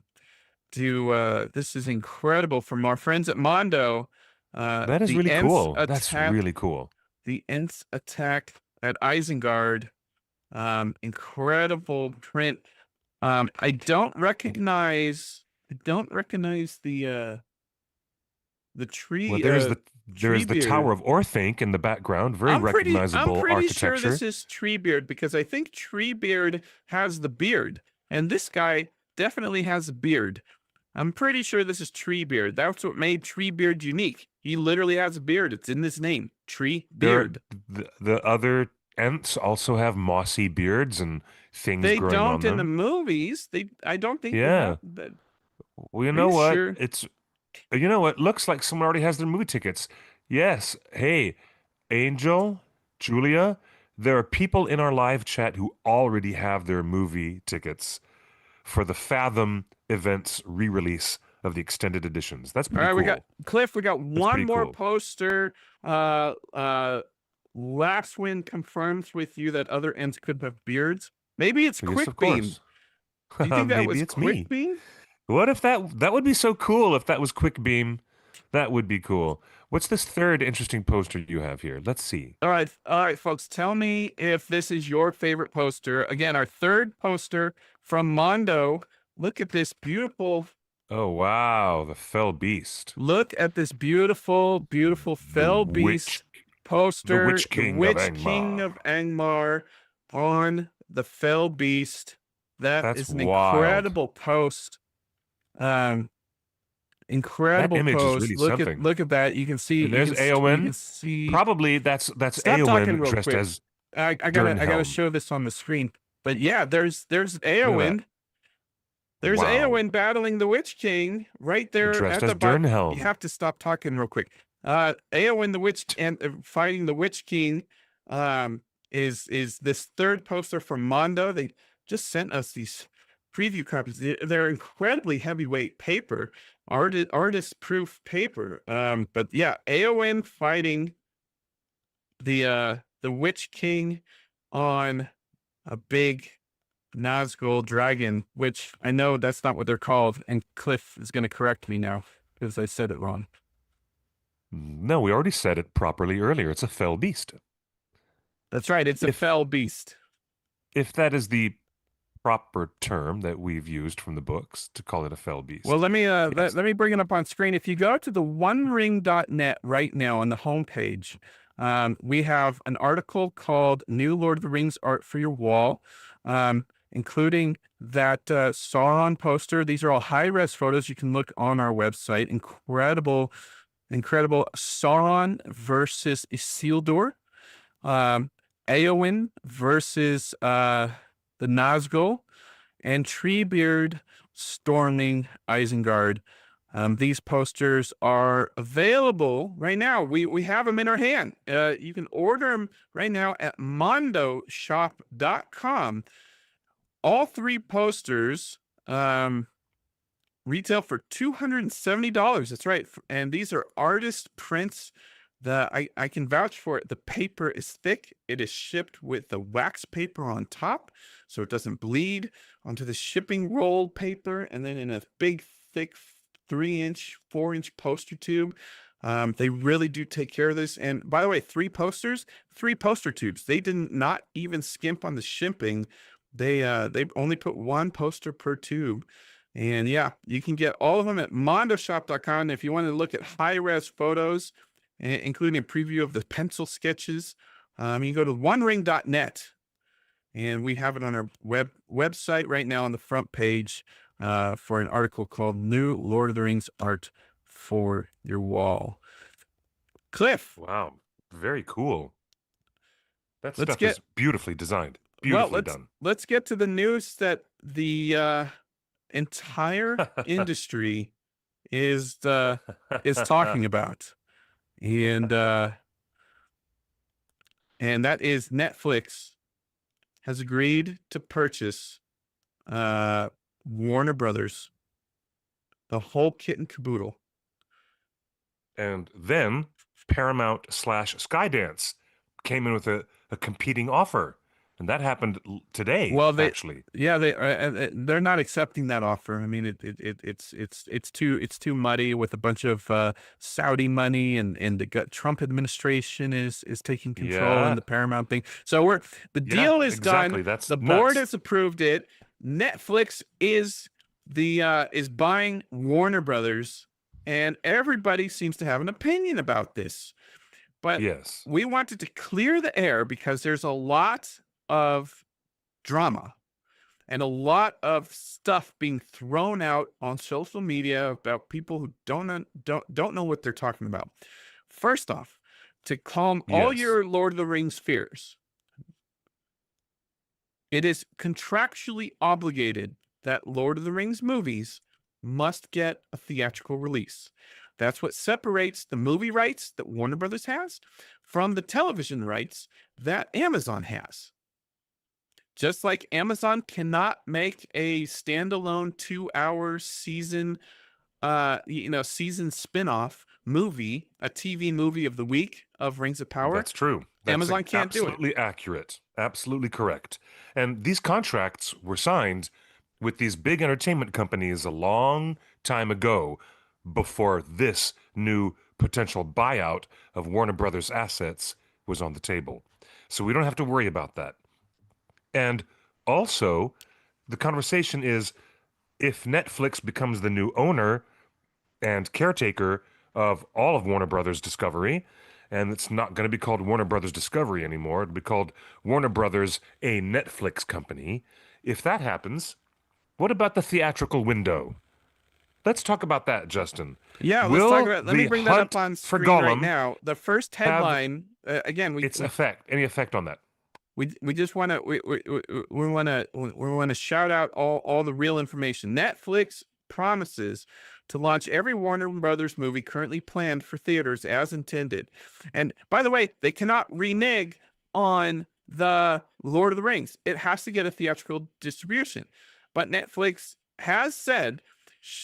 is incredible from our friends at Mondo.
That is really cool. That's really cool.
The Ents attack at Isengard. Incredible print. I don't recognize the tree.
Well, there's the Tower of Orthanc in the background. Very recognizable
I'm pretty
architecture.
sure this is Treebeard because I think Treebeard has the beard, and this guy definitely has a beard. I'm pretty sure this is Treebeard. That's what made Treebeard unique. He literally has a beard. It's in his name, Treebeard.
The other Ents also have mossy beards and things growing on them. They don't
in the movies. I don't think.
Yeah. Well, you know what? Sure? You know what? Looks like someone already has their movie tickets. Yes. Hey, Angel, Julia, there are people in our live chat who already have their movie tickets for the Fathom Events re-release of the extended editions. That's pretty cool.
We got one more poster. Last Wind confirms with you that other Ents could have beards. Maybe it's Quickbeam. Do you think that was Quickbeam?
What if that would be so cool if that was Quickbeam? That would be cool. What's this third interesting poster you have here? Let's see.
All right, folks. Tell me if this is your favorite poster. Again, our third poster from Mondo. Look at this beautiful.
Oh, wow. The Fell Beast.
Look at this beautiful Fell Beast poster.
The Witch King
of Angmar on the Fell Beast. That's an
wild.
Incredible post. Incredible
that image
post.
Is really something.
Look at that. You can see.
And there's Éowyn. Probably that's Éowyn dressed as.
I gotta show this on the screen. But yeah, there's
Look at
Eowyn. There's
Wow.
Eowyn battling the Witch King right there
Dressed
at
as
the bottom.
Durnhelm.
You have to stop talking real quick. Eowyn the Witch and fighting the Witch King is this third poster from Mondo. They just sent us these preview copies. They're incredibly heavyweight paper, artist proof paper. But yeah, Eowyn fighting the Witch King on a big Nazgul dragon, which I know that's not what they're called, and Cliff is going to correct me now because I said it wrong.
No, we already said it properly earlier. It's a fell beast.
That's right. It's a fell beast.
If that is the proper term that we've used from the books to call it a fell beast.
Well, let me
Yes.
let me bring it up on screen. If you go to the onering.net right now on the homepage, we have an article called "New Lord of the Rings Art for Your Wall," including that Sauron poster. These are all high-res photos. You can look on our website. Incredible Sauron versus Isildur, Eowyn versus the Nazgul, and Treebeard storming Isengard. These posters are available right now. We have them in our hand. You can order them right now at mondoshop.com. All three posters retail for $270. That's right. And these are artist prints. I can vouch for it. The paper is thick. It is shipped with the wax paper on top, so it doesn't bleed onto the shipping roll paper, and then in a big, thick 3-inch, 4-inch poster tube. They really do take care of this. And by the way, 3 poster tubes. They did not even skimp on the shipping. They only put 1 poster per tube. And yeah, you can get all of them at mondoshop.com. If you want to look at high-res photos, including a preview of the pencil sketches, you go to onering.net, and we have it on our website right now on the front page for an article called "New Lord of the Rings Art for Your Wall." Cliff.
Wow, very cool. That
Let's
stuff is beautifully designed, beautifully done.
Let's get to the news that the entire industry is talking about, and that is Netflix has agreed to purchase Warner Brothers, the whole kit and caboodle.
And then Paramount/Skydance came in with a competing offer, and that happened today.
Well,
actually,
they're not accepting that offer. I mean, it's too muddy with a bunch of Saudi money, and the Trump administration is taking control in the Paramount thing. So the deal is done.
That's
the
nuts.
board has approved it. Netflix is buying Warner Brothers, and everybody seems to have an opinion about this. But
yes,
we wanted to clear the air because there's a lot of drama and a lot of stuff being thrown out on social media about people who don't know what they're talking about. First off, to calm all your Lord of the Rings fears, it is contractually obligated that Lord of the Rings movies must get a theatrical release. That's what separates the movie rights that Warner Brothers has from the television rights that Amazon has. Just like Amazon cannot make a standalone 2-hour season, season spinoff movie, a TV movie of the week of Rings of Power.
That's true. That's
Amazon can't do it.
Absolutely accurate. Absolutely correct. And these contracts were signed with these big entertainment companies a long time ago, before this new potential buyout of Warner Brothers assets was on the table. So we don't have to worry about that. And also, the conversation is, if Netflix becomes the new owner and caretaker of all of Warner Brothers Discovery, and it's not going to be called Warner Brothers Discovery anymore, it'll be called Warner Brothers, a Netflix company. If that happens, what about the theatrical window? Let's talk about that, Justin.
Yeah, let's talk about. Let me bring that up on
for
screen right
Gollum
now. The first headline, again,
any effect on that?
we just want to we want to shout out all the real information. Netflix promises to launch every Warner Brothers movie currently planned for theaters as intended. And by the way, they cannot renege on the Lord of the Rings. It has to get a theatrical distribution. But Netflix has said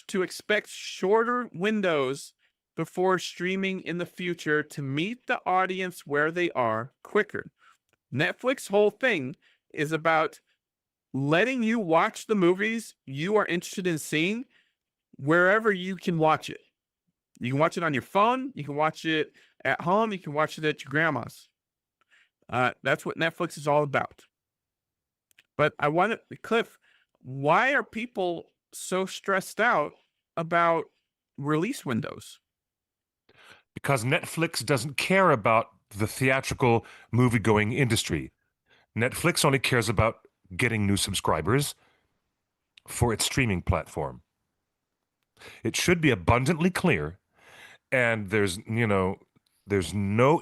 to expect shorter windows before streaming in the future to meet the audience where they are quicker. Netflix whole thing is about letting you watch the movies you are interested in seeing wherever you can watch it. You can watch it on your phone, you can watch it at home, you can watch it at your grandma's. That's what Netflix is all about. But I wanted, Cliff, why are people so stressed out about release windows?
Because Netflix doesn't care about the theatrical movie-going industry. Netflix only cares about getting new subscribers for its streaming platform. It should be abundantly clear, and there's no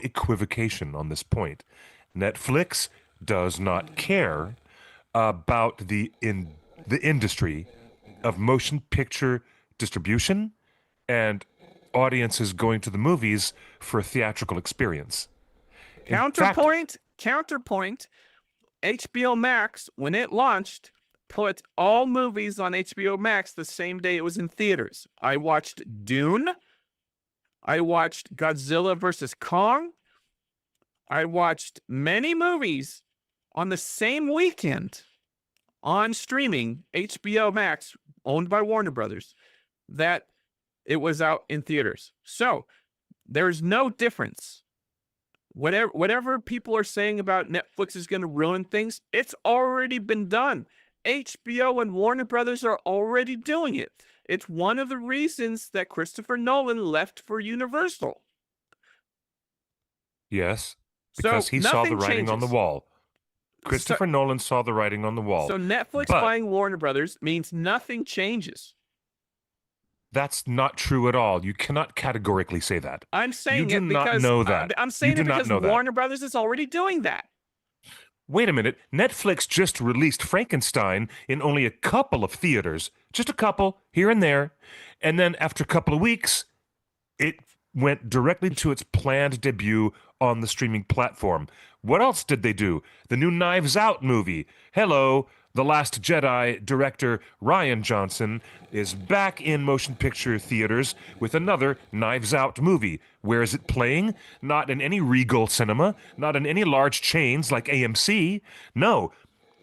equivocation on this point. Netflix does not care about the industry of motion picture distribution and audiences going to the movies for a theatrical experience.
Counterpoint, HBO Max, when it launched, put all movies on HBO Max the same day it was in theaters. I watched Dune. I watched Godzilla vs. Kong. I watched many movies on the same weekend on streaming, HBO Max, owned by Warner Brothers, that it was out in theaters. So there's no difference. Whatever people are saying about Netflix is going to ruin things, it's already been done. HBO and Warner Brothers are already doing it. It's one of the reasons that Christopher Nolan left for Universal.
Yes, because he saw the writing on the wall. Christopher Nolan saw the writing on the wall.
So Netflix buying Warner Brothers means nothing changes.
That's not true at all. You cannot categorically say that.
I'm saying
you do not know that.
I'm saying it because Warner Brothers is already doing that.
Wait a minute. Netflix just released Frankenstein in only a couple of theaters. Just a couple, here and there. And then after a couple of weeks, it went directly to its planned debut on the streaming platform. What else did they do? The new Knives Out movie. Hello, The Last Jedi director Rian Johnson is back in motion picture theaters with another Knives Out movie. Where is it playing? Not in any Regal cinema, not in any large chains like AMC. No,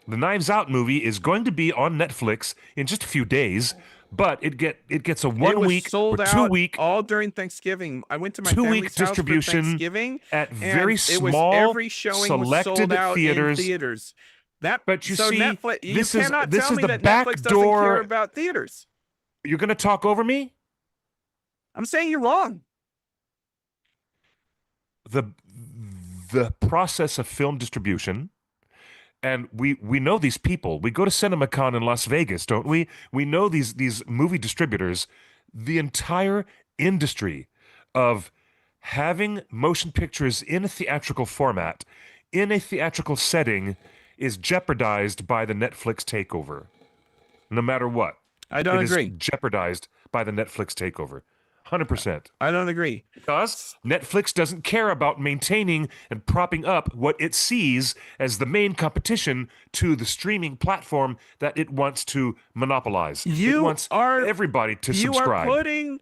the Knives Out movie is going to be on Netflix in just a few days, but it gets a 1 week or 2 week
all during Thanksgiving. I went to my family's house for Thanksgiving
at very small
every showing
selected
was sold out
theaters.
In theaters.
But you see,
Netflix,
this
you
is
cannot
this
tell
is
me
the
that
back
Netflix
door.
doesn't care about theaters.
You're going to talk over me?
I'm saying you're wrong.
The process of film distribution, and we know these people. We go to CinemaCon in Las Vegas, don't we? We know these movie distributors. The entire industry of having motion pictures in a theatrical format, in a theatrical setting, is jeopardized by the Netflix takeover. No matter what.
I don't agree.
It is jeopardized by the Netflix takeover. 100%.
I don't agree.
Because Netflix doesn't care about maintaining and propping up what it sees as the main competition to the streaming platform that it wants to monopolize. It wants everybody to subscribe.
You are putting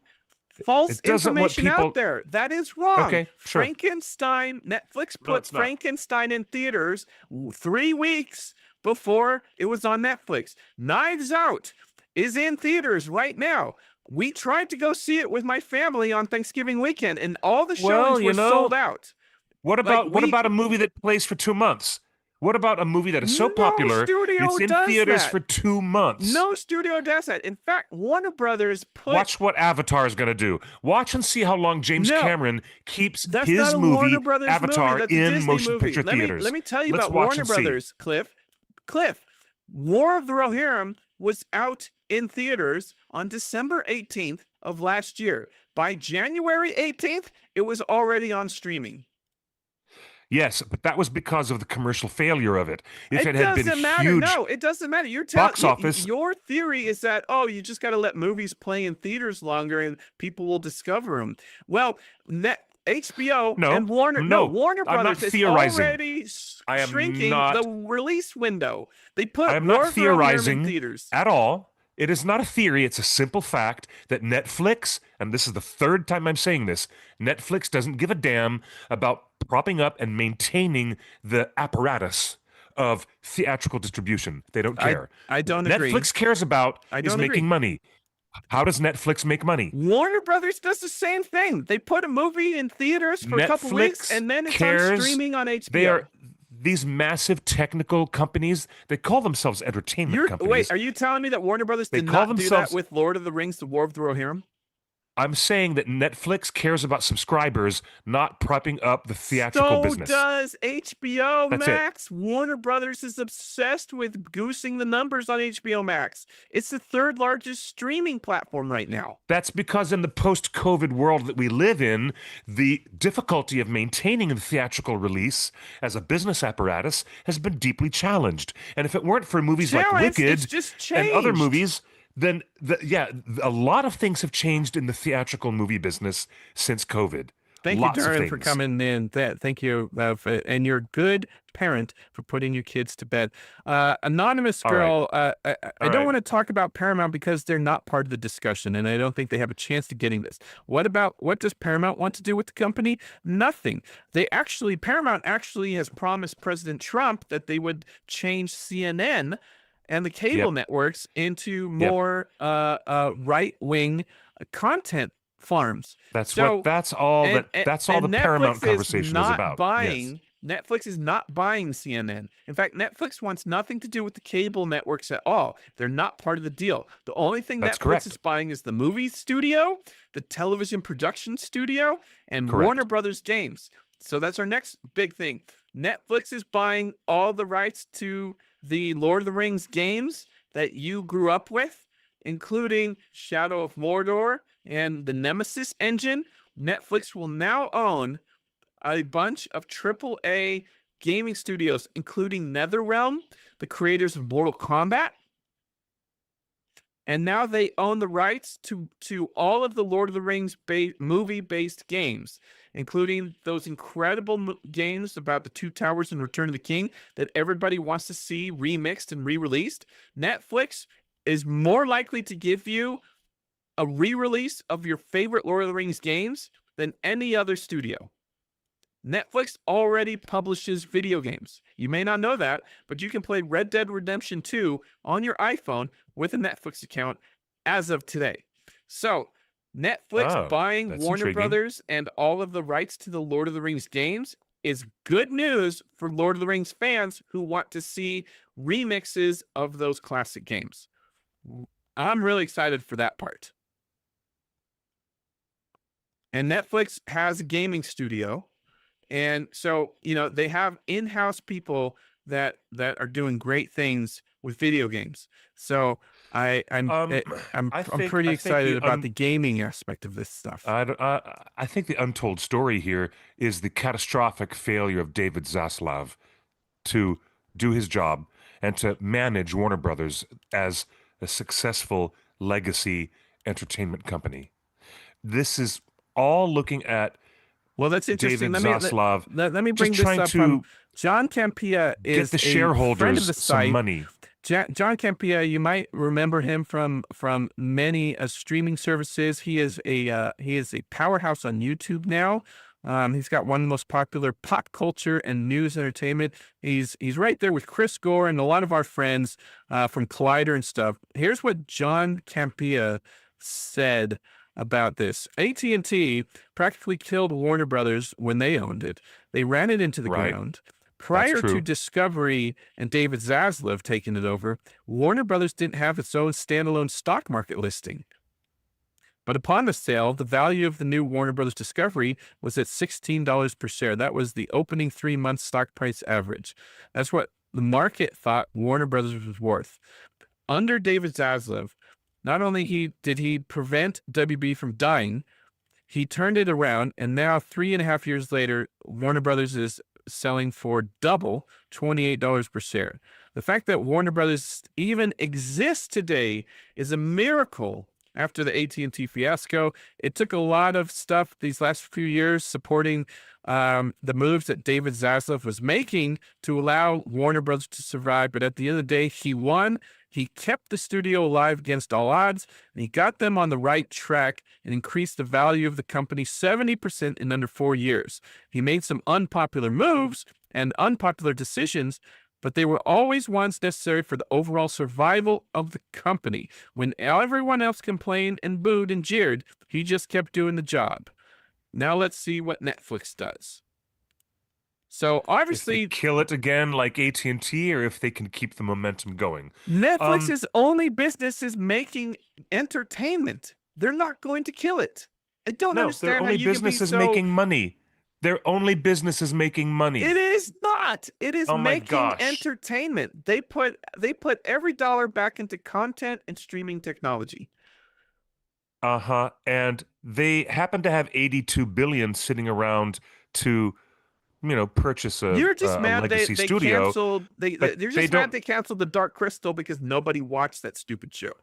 false information out there. That is wrong.
Okay, sure.
Frankenstein, Netflix put Frankenstein in theaters 3 weeks before it was on Netflix. Knives Out is in theaters right now. We tried to go see it with my family on Thanksgiving weekend, and all the showings were sold out.
What about a movie that plays for 2 months? What about a movie that is so popular it's in theaters for 2 months?
No studio does that. In fact, Warner Brothers put...
Watch what Avatar is going to do. Watch and see how long James Cameron keeps his movie, Avatar, in motion picture theaters.
Let me tell you about Warner Brothers, Cliff. War of the Rohirrim was out in theaters on December 18th of last year. By January 18th, it was already on streaming.
Yes, but that was because of the commercial failure of it. If
It
it had been
doesn't matter.
huge
No, it doesn't matter. You're telling
box office,
your theory is that, oh, you just got to let movies play in theaters longer and people will discover them. Well, HBO
no,
and Warner, no,
no,
Warner
I'm not
Brothers is
theorizing.
already
I am
shrinking the
not.
release window. They
I
put
am
War
not
for a Harem in
theorizing
theaters.
at all. It is not a theory. It's a simple fact that Netflix, and this is the third time I'm saying this, Netflix doesn't give a damn about propping up and maintaining the apparatus of theatrical distribution. They don't care.
I don't agree.
Netflix cares about
I
is
don't
making
agree.
money. How does Netflix make money?
Warner Brothers does the same thing. They put a movie in theaters for a couple weeks
Netflix
and then it's on
cares.
streaming on HBO.
They are these massive technical companies. They call themselves entertainment companies.
Wait, are you telling me that Warner Brothers
They
did
call
not do that
themselves-
with Lord of the Rings, The War of the Rohirrim?
I'm saying that Netflix cares about subscribers, not propping up the theatrical business.
So does HBO
That's it.
Max. Warner Brothers is obsessed with goosing the numbers on HBO Max. It's the third largest streaming platform right now.
That's because in the post-COVID world that we live in, the difficulty of maintaining the theatrical release as a business apparatus has been deeply challenged. And if it weren't for movies like
It's
Wicked
just
and other
changed.
movies, then a lot of things have changed in the theatrical movie business since COVID.
Thank
Lots
you,
of
Darren, for
things.
coming in. Thank you, and you're a good parent for putting your kids to bed. Anonymous
All right.
girl, I don't
right.
want to talk about Paramount because they're not part of the discussion, and I don't think they have a chance to getting this. What does Paramount want to do with the company? Nothing. Paramount actually has promised President Trump that they would change CNN and the cable networks into more right-wing content farms.
That's all the Paramount
Netflix
conversation is
not
about.
buying. Netflix is not buying CNN. In fact, Netflix wants nothing to do with the cable networks at all. They're not part of the deal. The only thing
That's
Netflix
correct.
is buying is the movie studio, the television production studio, and
Correct.
Warner Brothers Games. So that's our next big thing. Netflix is buying all the rights to the Lord of the Rings games that you grew up with, including Shadow of Mordor and the Nemesis engine. Netflix will now own a bunch of AAA gaming studios, including NetherRealm, the creators of Mortal Kombat. And now they own the rights to all of the Lord of the Rings movie-based games, including those incredible games about the Two Towers and Return of the King that everybody wants to see remixed and re-released. Netflix is more likely to give you a re-release of your favorite Lord of the Rings games than any other studio. Netflix already publishes video games. You may not know that, but you can play Red Dead Redemption 2 on your iPhone with a Netflix account as of today. So, Netflix buying
that's
Warner
intriguing.
Brothers and all of the rights to the Lord of the Rings games is good news for Lord of the Rings fans who want to see remixes of those classic games. I'm really excited for that part. And Netflix has a gaming studio. And so, they have in-house people that are doing great things with video games. So I'm pretty excited about the gaming aspect of this stuff.
I think the untold story here is the catastrophic failure of David Zaslav to do his job and to manage Warner Brothers as a successful legacy entertainment company. This is all looking at
Well, that's interesting.
David Zaslav.
Let me bring
just
this
trying
up.
to
John Campea is
get the
a friend
shareholders
of the
some
site.
money.
John Campea, you might remember him from many streaming services. He is a powerhouse on YouTube now. He's got one of the most popular pop culture and news entertainment. He's right there with Chris Gore and a lot of our friends from Collider and stuff. Here's what John Campea said about this. AT&T practically killed Warner Brothers when they owned it. They ran it into the ground. Prior to Discovery and David Zaslav taking it over, Warner Brothers didn't have its own standalone stock market listing. But upon the sale, the value of the new Warner Brothers Discovery was at $16 per share. That was the opening 3-month stock price average. That's what the market thought Warner Brothers was worth. Under David Zaslav, not only did he prevent WB from dying, he turned it around, and now 3.5 years later, Warner Brothers is selling for double $28 per share. The fact that Warner Brothers even exists today is a miracle. After the AT&T fiasco, it took a lot of stuff these last few years supporting the moves that David Zaslav was making to allow Warner Brothers to survive. But at the end of the day, he won. He kept the studio alive against all odds, and he got them on the right track and increased the value of the company 70% in under 4 years. He made some unpopular moves and unpopular decisions, but they were always ones necessary for the overall survival of the company. When everyone else complained and booed and jeered, he just kept doing the job. Now let's see what Netflix does. So
If they
obviously,
kill it again like AT&T, or if they can keep the momentum going.
Netflix's only business is making entertainment. They're not going to kill it. I don't
No, their
understand how
only
you can be
business is
so.
making money. Their only business is making money.
It is not. It is
Oh my
making
gosh.
entertainment. They put every dollar back into content and streaming technology.
Uh-huh. And they happen to have 82 billion sitting around to, purchase
You're just
a
mad
legacy
they
studio.
canceled.
but
You're
they
just
don't-
mad they canceled the Dark Crystal because nobody watched that stupid show.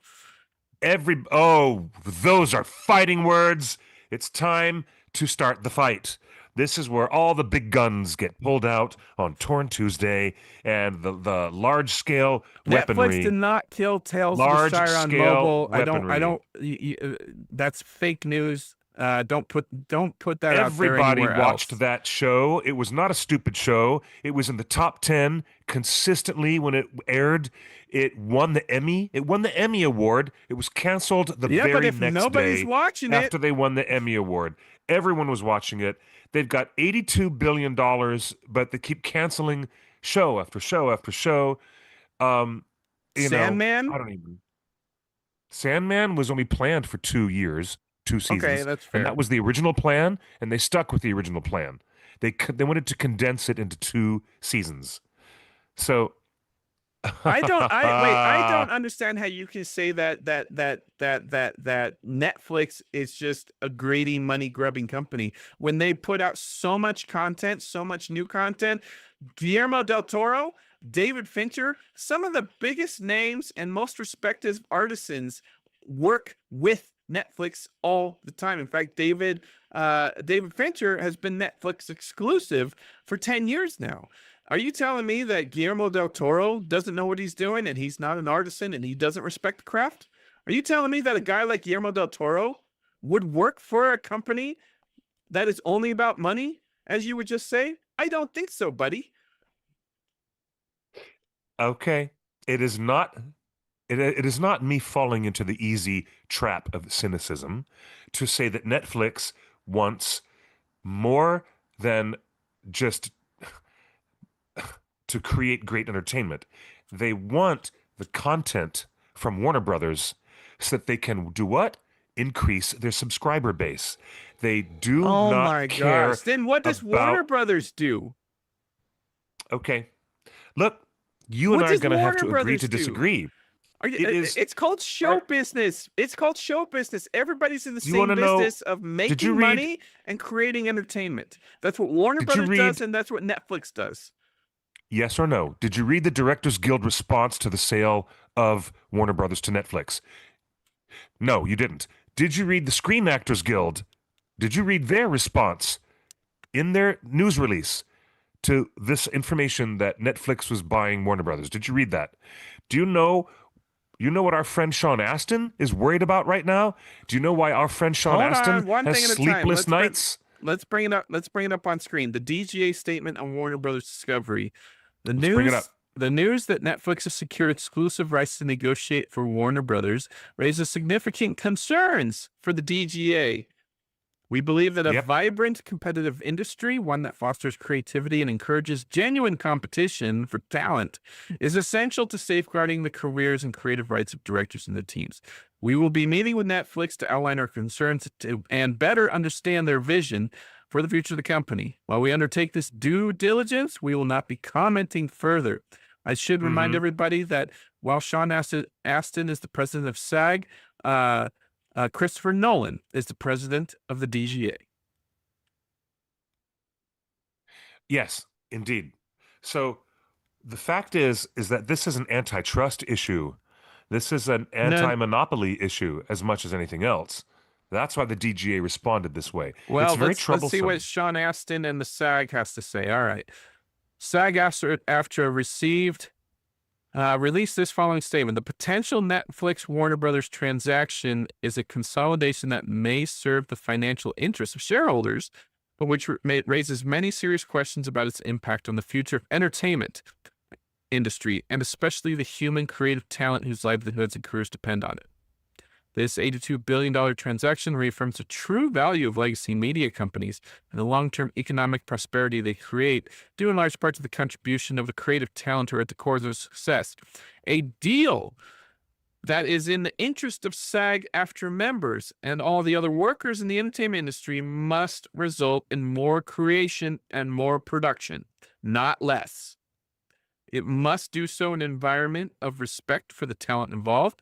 Those are fighting words. It's time to start the fight. This is where all the big guns get pulled out on Torn Tuesday, and the large scale weaponry.
Netflix did not kill Tales of the
Large
Shire on
scale
mobile. I
weaponry.
don't. That's fake news. Don't put that
Everybody
out there anywhere
watched
else.
that show. It was not a stupid show. It was in the top 10 consistently when it aired. It won the Emmy. It won the Emmy Award. It was canceled the
Yeah,
very
but if
next
nobody's
day
watching
after
it,
they won the Emmy Award. Everyone was watching it. They've got $82 billion, but they keep canceling show after show after show.
Sandman.
I don't even. Sandman was only planned for 2 years, 2 seasons.
Okay, that's fair.
And that was the original plan, and they stuck with the original plan. They wanted to condense it into 2 seasons. So
I don't understand how you can say that Netflix is just a greedy money grubbing company when they put out so much content, so much new content. Guillermo del Toro, David Fincher, some of the biggest names and most respected artisans work with Netflix all the time. In fact, David Fincher has been Netflix exclusive for 10 years now. Are you telling me that Guillermo del Toro doesn't know what he's doing and he's not an artisan and he doesn't respect the craft? Are you telling me that a guy like Guillermo del Toro would work for a company that is only about money, as you would just say? I don't think so, buddy.
Okay. It is not me falling into the easy trap of cynicism to say that Netflix wants more than just to create great entertainment. They want the content from Warner Brothers so that they can do what? Increase their subscriber base. They do not care.
Gosh. Then what does Warner Brothers do?
Okay. Look, you and
What
I are
does
going to have
Warner
to agree
Brothers
to
do?
disagree.
It's called show business. It's called show business. Everybody's in the
You
same
wanna know-
business of making money and creating entertainment. That's what Warner
Did you
Brothers does,
read-
and that's what Netflix does.
Yes or no? Did you read the Directors Guild response to the sale of Warner Brothers to Netflix? No, you didn't. Did you read the Screen Actors Guild? Did you read their response in their news release to this information that Netflix was buying Warner Brothers? Did you read that? Do you know what our friend Sean Astin is worried about right now? Do you know why our friend Sean
Hold
Astin
on, one
has
thing at a time.
sleepless nights?
Let's bring it up. Let's bring it up on screen. The DGA statement on Warner Brothers Discovery.
Let's bring it up.
The news that Netflix has secured exclusive rights to negotiate for Warner Brothers raises significant concerns for the DGA. We believe that a
Yep.
vibrant, competitive industry, one that fosters creativity and encourages genuine competition for talent, is essential to safeguarding the careers and creative rights of directors and their teams. We will be meeting with Netflix to outline our concerns and better understand their vision for the future of the company. While we undertake this due diligence, we will not be commenting further. I should remind everybody that while Sean Astin is the president of SAG, Christopher Nolan is the president of the DGA.
Yes, Indeed. So the fact is that this is an antitrust issue. This is an
No,
anti-monopoly issue as much as anything else. That's why the DGA responded this way. It's
well,
very
let's see what
troublesome.
Sean Astin and the SAG has to say. All right. SAG after received released this following statement: the potential Netflix Warner Brothers transaction is a consolidation that may serve the financial interests of shareholders, but which raises many serious questions about its impact on the future of entertainment industry and especially the human creative talent whose livelihoods and careers depend on it. This $82 billion transaction reaffirms the true value of legacy media companies and the long-term economic prosperity they create, due in large part to the contribution of the creative talent who are at the core of their success. A deal that is in the interest of SAG-AFTRA members and all the other workers in the entertainment industry must result in more creation and more production, not less. It must do so in an environment of respect for the talent involved.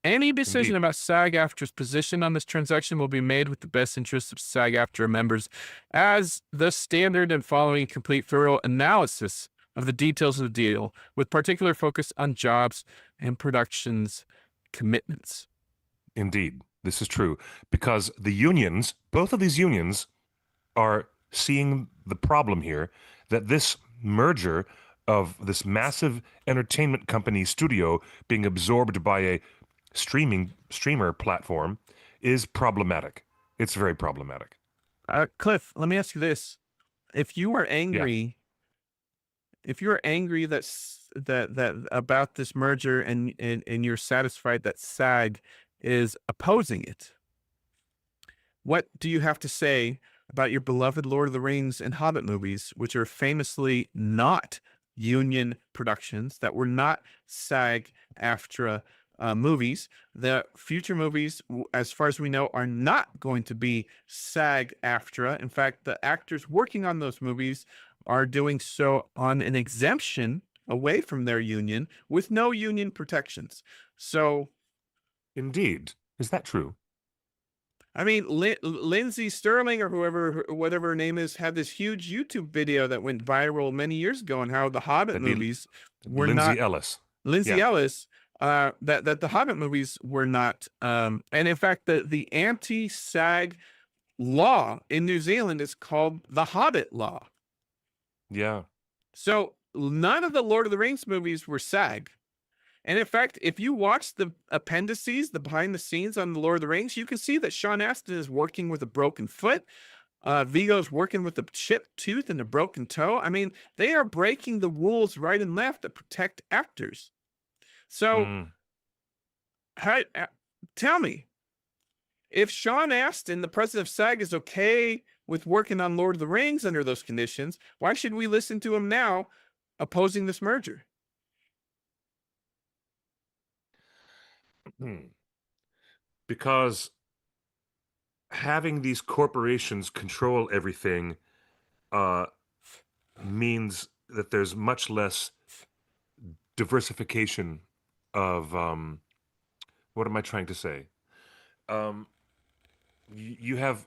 Any decision
Indeed.
about SAG-AFTRA's position on this transaction will be made with the best interests of SAG-AFTRA members as the standard and following complete thorough analysis of the details of the deal, with particular focus on jobs and productions commitments.
Indeed. This is true because the unions, both of these unions, are seeing the problem here that this merger of this massive entertainment company studio being absorbed by a streamer platform is problematic. It's very problematic.
Cliff, let me ask you this. If you are
Yeah.
angry, that about this merger and you're satisfied that SAG is opposing it, what do you have to say about your beloved Lord of the Rings and Hobbit movies, which are famously not union productions, that were not SAG-AFTRA movies? The future movies, as far as we know, are not going to be SAG-AFTRA. In fact, the actors working on those movies are doing so on an exemption away from their union with no union protections. So,
Indeed. Is that true?
I mean, Lindsay Sterling or whatever her name is, had this huge YouTube video that went viral many years ago on how the Hobbit
That'd be
movies were
Lindsay
not
Ellis.
Lindsay
Yeah.
Ellis. That the Hobbit movies were not, and in fact, the anti-SAG law in New Zealand is called the Hobbit Law.
Yeah.
So none of the Lord of the Rings movies were SAG. And in fact, if you watch the appendices, the behind the scenes on the Lord of the Rings, you can see that Sean Astin is working with a broken foot. Vigo's working with a chipped tooth and a broken toe. I mean, they are breaking the rules right and left that protect actors. So,
Mm.
tell me, if Sean Astin, the president of SAG, is okay with working on Lord of the Rings under those conditions, why should we listen to him now opposing this merger?
Because having these corporations control everything means that there's much less diversification of what am I trying to say? You have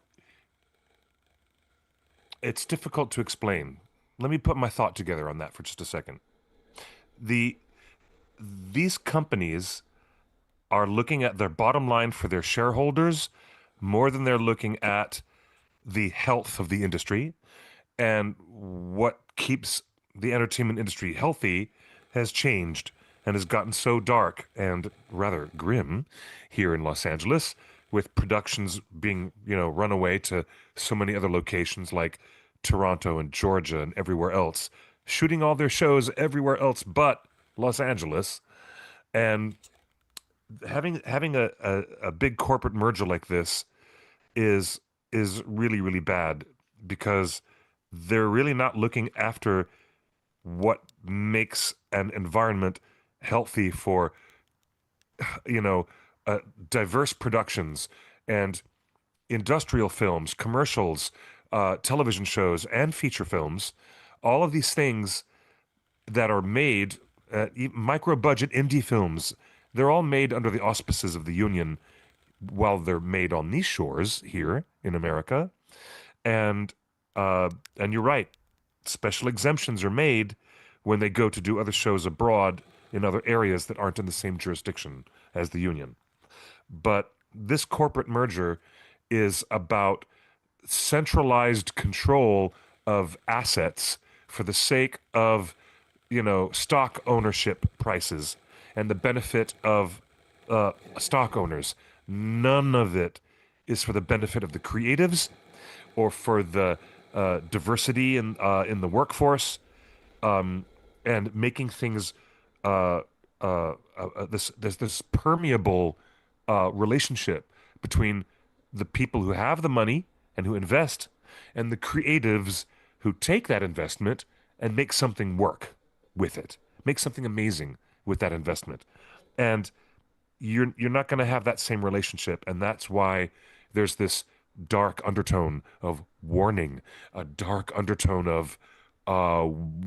it's difficult to explain. Let me put my thought together on that for just a second. These companies are looking at their bottom line for their shareholders more than they're looking at the health of the industry. And what keeps the entertainment industry healthy has changed and has gotten so dark and rather grim here in Los Angeles, with productions being, run away to so many other locations like Toronto and Georgia and everywhere else, shooting all their shows everywhere else but Los Angeles. And having a big corporate merger like this is really, really bad, because they're really not looking after what makes an environment healthy for diverse productions and industrial films, commercials, television shows, and feature films. All of these things that are made, micro budget indie films, they're all made under the auspices of the union while they're made on these shores here in America. And you're right. special exemptions are made when they go to do other shows abroad in other areas that aren't in the same jurisdiction as the union. But this corporate merger is about centralized control of assets for the sake of, stock ownership prices and the benefit of stock owners. None of it is for the benefit of the creatives or for the diversity in the workforce, and making things this permeable relationship between the people who have the money and who invest and the creatives who take that investment and make something work with it, make something amazing with that investment. And you're not going to have that same relationship, and that's why there's this dark undertone of warning, a dark undertone of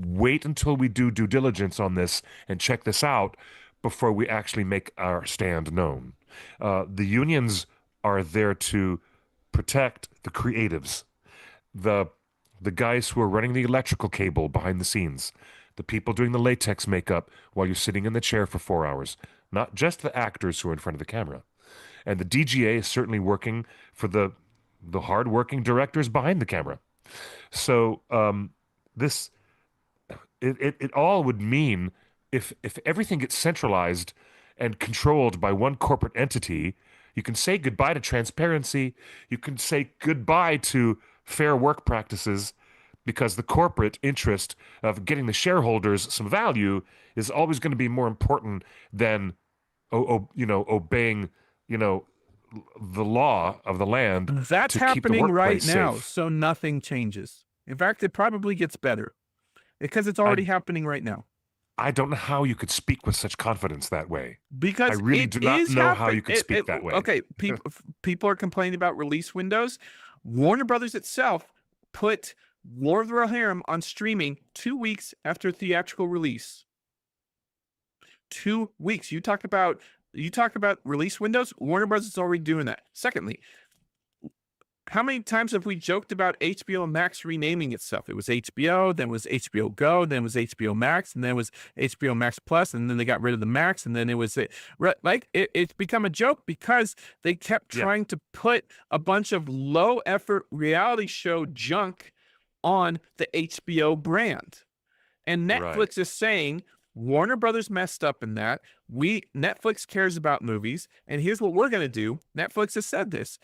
wait until we do due diligence on this and check this out before we actually make our stand known. The unions are there to protect the creatives, the guys who are running the electrical cable behind the scenes, the people doing the latex makeup while you're sitting in the chair for 4 hours, not just the actors who are in front of the camera. And the DGA is certainly working for the hardworking directors behind the camera. So this it all would mean if everything gets centralized and controlled by one corporate entity, you can say goodbye to transparency. You can say goodbye to fair work practices, because the corporate interest of getting the shareholders some value is always going to be more important than obeying the law of the land.
That's
to keep the
happening right
workplace
now,
safe.
so nothing changes. In fact, it probably gets better because it's already happening right now.
I don't know how you could speak with such confidence that way.
Because
I really
it
do not
is
know how you
happen-
could speak that way.
Okay, people are complaining about release windows. Warner Brothers itself put Lord of the Rohirrim on streaming 2 weeks after theatrical release. 2 weeks. You talk about release windows. Warner Brothers is already doing that. Secondly, how many times have we joked about HBO Max renaming itself? It was HBO, then it was HBO Go, then it was HBO Max, and then it was HBO Max Plus, and then they got rid of the Max, and then it was it's become a joke because they kept trying to put a bunch of low effort reality show junk on the HBO brand. And Netflix is saying Warner Brothers messed up in that. Netflix cares about movies, and here's what we're going to do. Netflix has said this.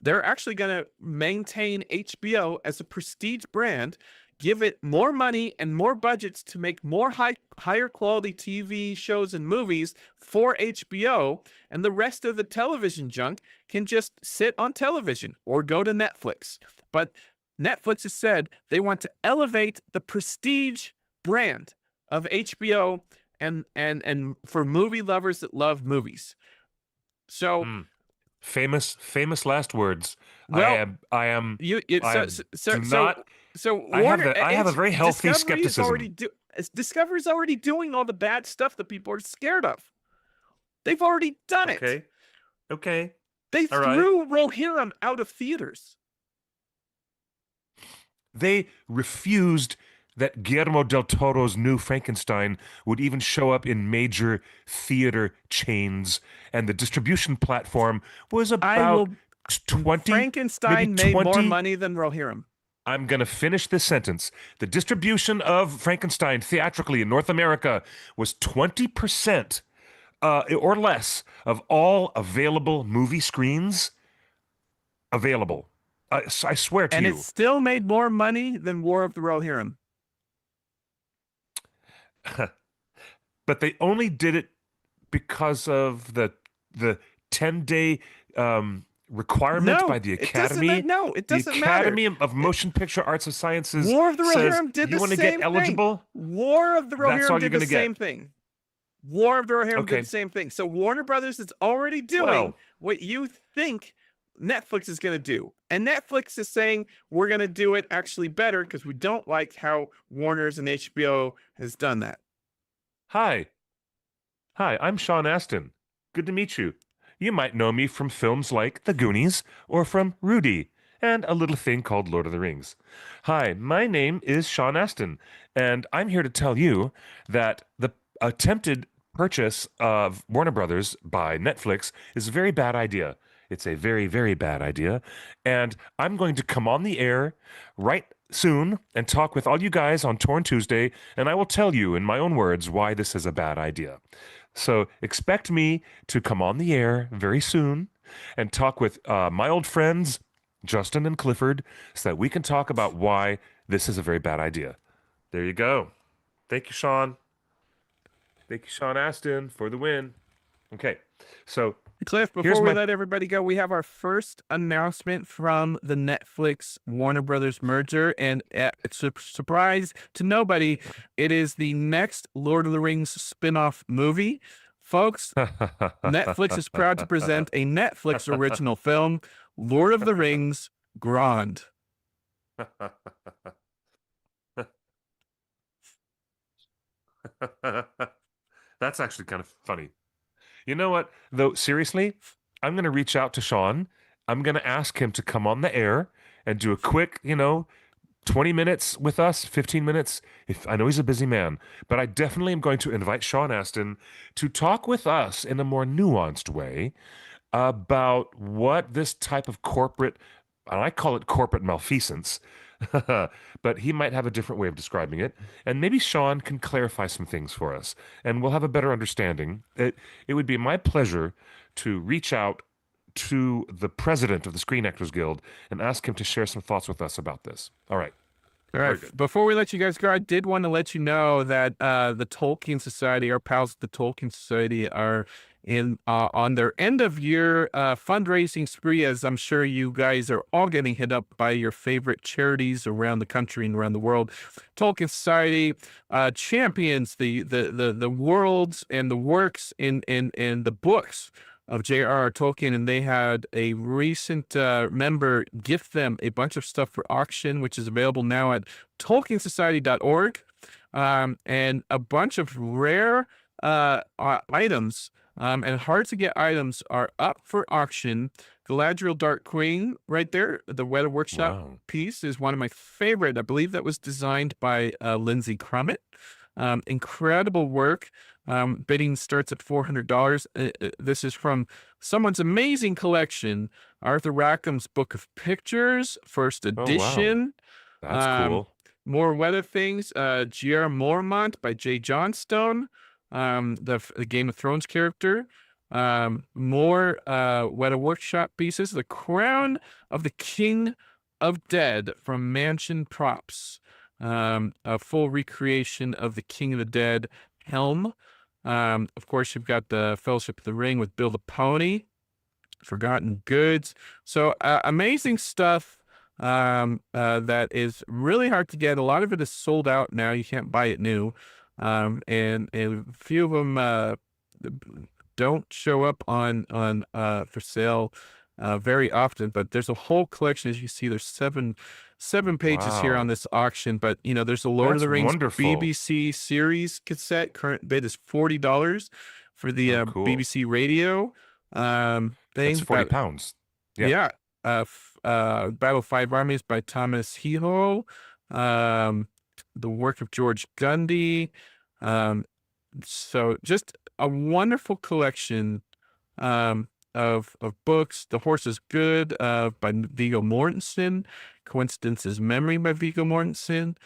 They're actually going to maintain HBO as a prestige brand, give it more money and more budgets to make more higher quality TV shows and movies for HBO, and the rest of the television junk can just sit on television or go to Netflix. But Netflix has said they want to elevate the prestige brand of HBO and for movie lovers that love movies. So
Famous last words.
Well,
I am.
So
I have a very healthy
Discovery is
skepticism.
Discovery's already doing all the bad stuff that people are scared of. They've already done it.
Okay.
They threw Rohirrim out of theaters.
They refused that Guillermo del Toro's new Frankenstein would even show up in major theater chains, and the distribution platform was about 20.
Frankenstein made more money than Rohirrim.
I'm going to finish this sentence. The distribution of Frankenstein theatrically in North America was 20% or less of all available movie screens available. I swear to you.
And it still made more money than War of the Rohirrim.
But they only did it because of the 10-day requirement by the Academy.
It doesn't
the
matter.
Academy of Motion Picture Arts and Sciences.
War of the
says,
Rohirrim did
you
the
want to
same
get eligible?
thing. War of the Rohirrim did the same thing. War of the Rohirrim did the same thing. So Warner Brothers is already doing what you think Netflix is going to do. And Netflix is saying we're going to do it actually better because we don't like how Warner's and HBO has done that.
Hi, I'm Sean Astin. Good to meet you. You might know me from films like The Goonies or from Rudy. and a little thing called Lord of the Rings. Hi, my name is Sean Astin, and I'm here to tell you that the attempted purchase of Warner Brothers by Netflix is a very bad idea. It's a very, very bad idea. And I'm going to come on the air right soon and talk with all you guys on Torn Tuesday, and I will tell you in my own words why this is a bad idea. So expect me to come on the air very soon and talk with my old friends, Justin and Clifford, so that we can talk about why this is a very bad idea. There you go. Thank you, Sean. Thank you, Sean Astin, for the win. Okay, so
Cliff,
here's
before we
my
let everybody go, we have our first announcement from the Netflix Warner Brothers merger, and it's a surprise to nobody. It is the next Lord of the Rings spin-off movie. Folks, Netflix is proud to present a Netflix original film, Lord of the Rings Grand.
That's actually kind of funny. You know what, though, seriously, I'm going to reach out to Sean. I'm going to ask him to come on the air and do a quick, 20 minutes with us, 15 minutes. If I know he's a busy man, but I definitely am going to invite Sean Astin to talk with us in a more nuanced way about what this type of corporate, and I call it corporate malfeasance, but he might have a different way of describing it. And maybe Sean can clarify some things for us, and we'll have a better understanding. It would be my pleasure to reach out to the president of the Screen Actors Guild and ask him to share some thoughts with us about this. All right.
All
Very
right.
good.
Before we let you guys go, I did want to let you know that the Tolkien Society, our pals at the Tolkien Society, are in on their end of year fundraising spree. As I'm sure you guys are all getting hit up by your favorite charities around the country and around the world. Tolkien Society champions the worlds and the works in the books of J.R.R. Tolkien, and they had a recent member gift them a bunch of stuff for auction, which is available now at tolkiensociety.org, and a bunch of rare items and hard to get items are up for auction. Galadriel Dark Queen, right there, the Weta Workshop
Wow.
piece is one of my favorite. I believe that was designed by Lindsay Crummett. Incredible work. Bidding starts at $400. This is from someone's amazing collection, Arthur Rackham's Book of Pictures, first
Oh, wow.
edition.
That's cool.
More weather things. G.R. Mormont by Jay Johnstone, the Game of Thrones character. More Weta Workshop pieces. The Crown of the King of Dead from Mansion Props. A full recreation of the King of the Dead helm. Of course, you've got the Fellowship of the Ring with Bill the Pony, Forgotten Goods. So amazing stuff that is really hard to get. A lot of it is sold out now. You can't buy it new. And a few of them don't show up on for sale very often, but there's a whole collection. As you see, there's seven pages here on
Wow.
this auction, but there's a Lord of
That's
the Rings
wonderful.
BBC series cassette. Current bid is $40 for the
Oh, cool.
BBC radio thing.
That's 40 pounds.
Yeah. Battle of Five Armies by Thomas Heho. The work of George Gundy. So just a wonderful collection of books. The Horse is Good by Viggo Mortensen. Coincidence's Memory by Viggo Mortensen.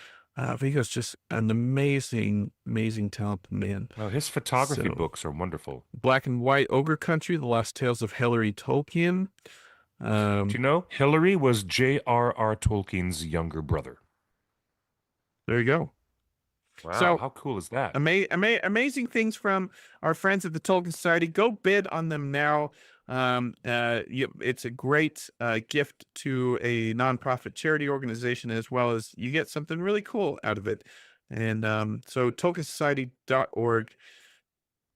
Viggo's just an amazing talented man.
Oh, his photography
So-
books are wonderful.
Black and White Ogre Country, The Lost Tales of Hilary Tolkien.
Do you know Hillary was J.R.R. Tolkien's younger brother?
There you go.
Wow,
So-
how cool is that?
Amazing things from our friends at the Tolkien Society. Go bid on them now. It's a great gift to a nonprofit charity organization, as well as you get something really cool out of it. And so tolkiensociety.org.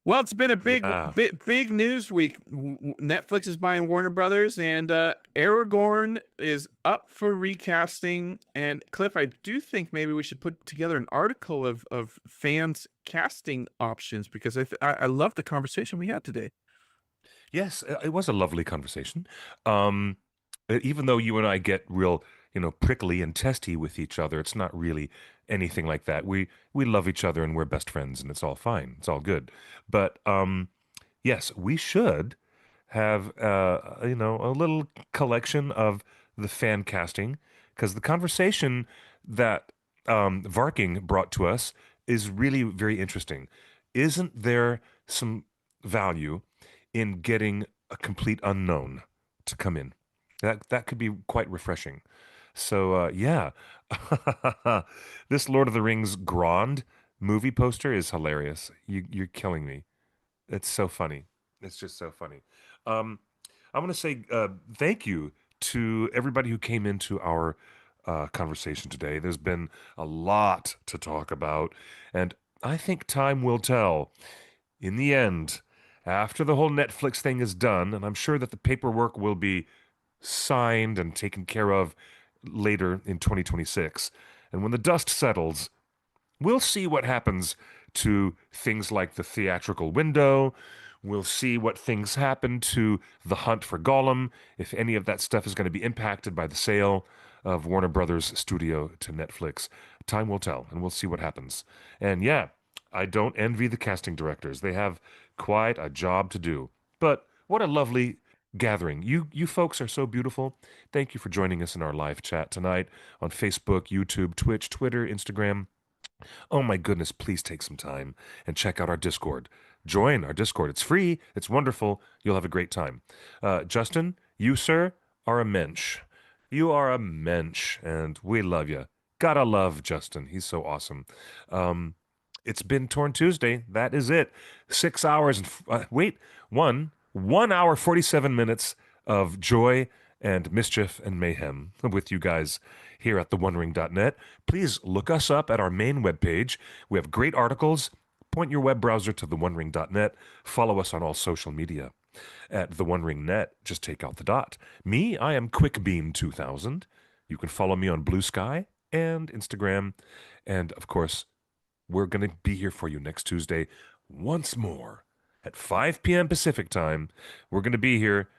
Well, it's been a
Yeah.
big news week. Netflix is buying Warner Brothers, and Aragorn is up for recasting. And Cliff, I do think maybe we should put together an article of fans casting options, because I love the conversation we had today.
Yes, it was a lovely conversation. Even though you and I get real, prickly and testy with each other, it's not really anything like that. We love each other and we're best friends, and it's all fine. It's all good. But yes, we should have a little collection of the fan casting, because the conversation that Varking brought to us is really very interesting. Isn't there some value in getting a complete unknown to come in? That could be quite refreshing. So yeah, this Lord of the Rings Grand movie poster is hilarious. You're killing me. It's so funny. It's just so funny. Um, I want to say thank you to everybody who came into our conversation today. There's been a lot to talk about, and I think time will tell. In the end, after the whole Netflix thing is done, and I'm sure that the paperwork will be signed and taken care of later in 2026, and when the dust settles, we'll see what happens to things like the theatrical window. We'll see what things happen to the hunt for Gollum, if any of that stuff is going to be impacted by the sale of Warner Brothers studio to Netflix. Time will tell, and we'll see what happens. And yeah, I don't envy the casting directors. They have quite a job to do. But what a lovely gathering. You folks are so beautiful. Thank you for joining us in our live chat tonight on Facebook, YouTube, Twitch, Twitter, Instagram. Oh my goodness, please take some time and check out our Discord. Join our Discord. It's free, it's wonderful. You'll have a great time. Justin, you, sir, are a mensch. You are a mensch, and we love you. Gotta love Justin. He's so awesome. It's been Torn Tuesday. That is it. 6 hours and wait, 1 hour 47 minutes of joy and mischief and mayhem with you guys here at theonering.net. Please look us up at our main webpage. We have great articles. Point your web browser to theonering.net. Follow us on all social media at theonering.net. Just take out the dot. Me, I am QuickBeam2000. You can follow me on Blue Sky and Instagram. And of course, we're going to be here for you next Tuesday once more at 5 p.m. Pacific time. We're going to be here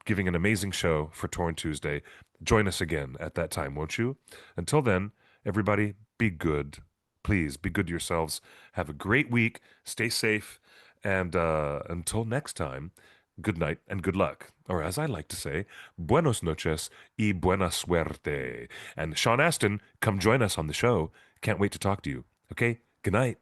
giving an amazing show for Torn Tuesday. Join us again at that time, won't you? Until then, everybody, be good. Please be good to yourselves. Have a great week. Stay safe. And until next time, good night and good luck. Or as I like to say, buenos noches y buena suerte. And Sean Astin, come join us on the show. Can't wait to talk to you. Okay? Good night.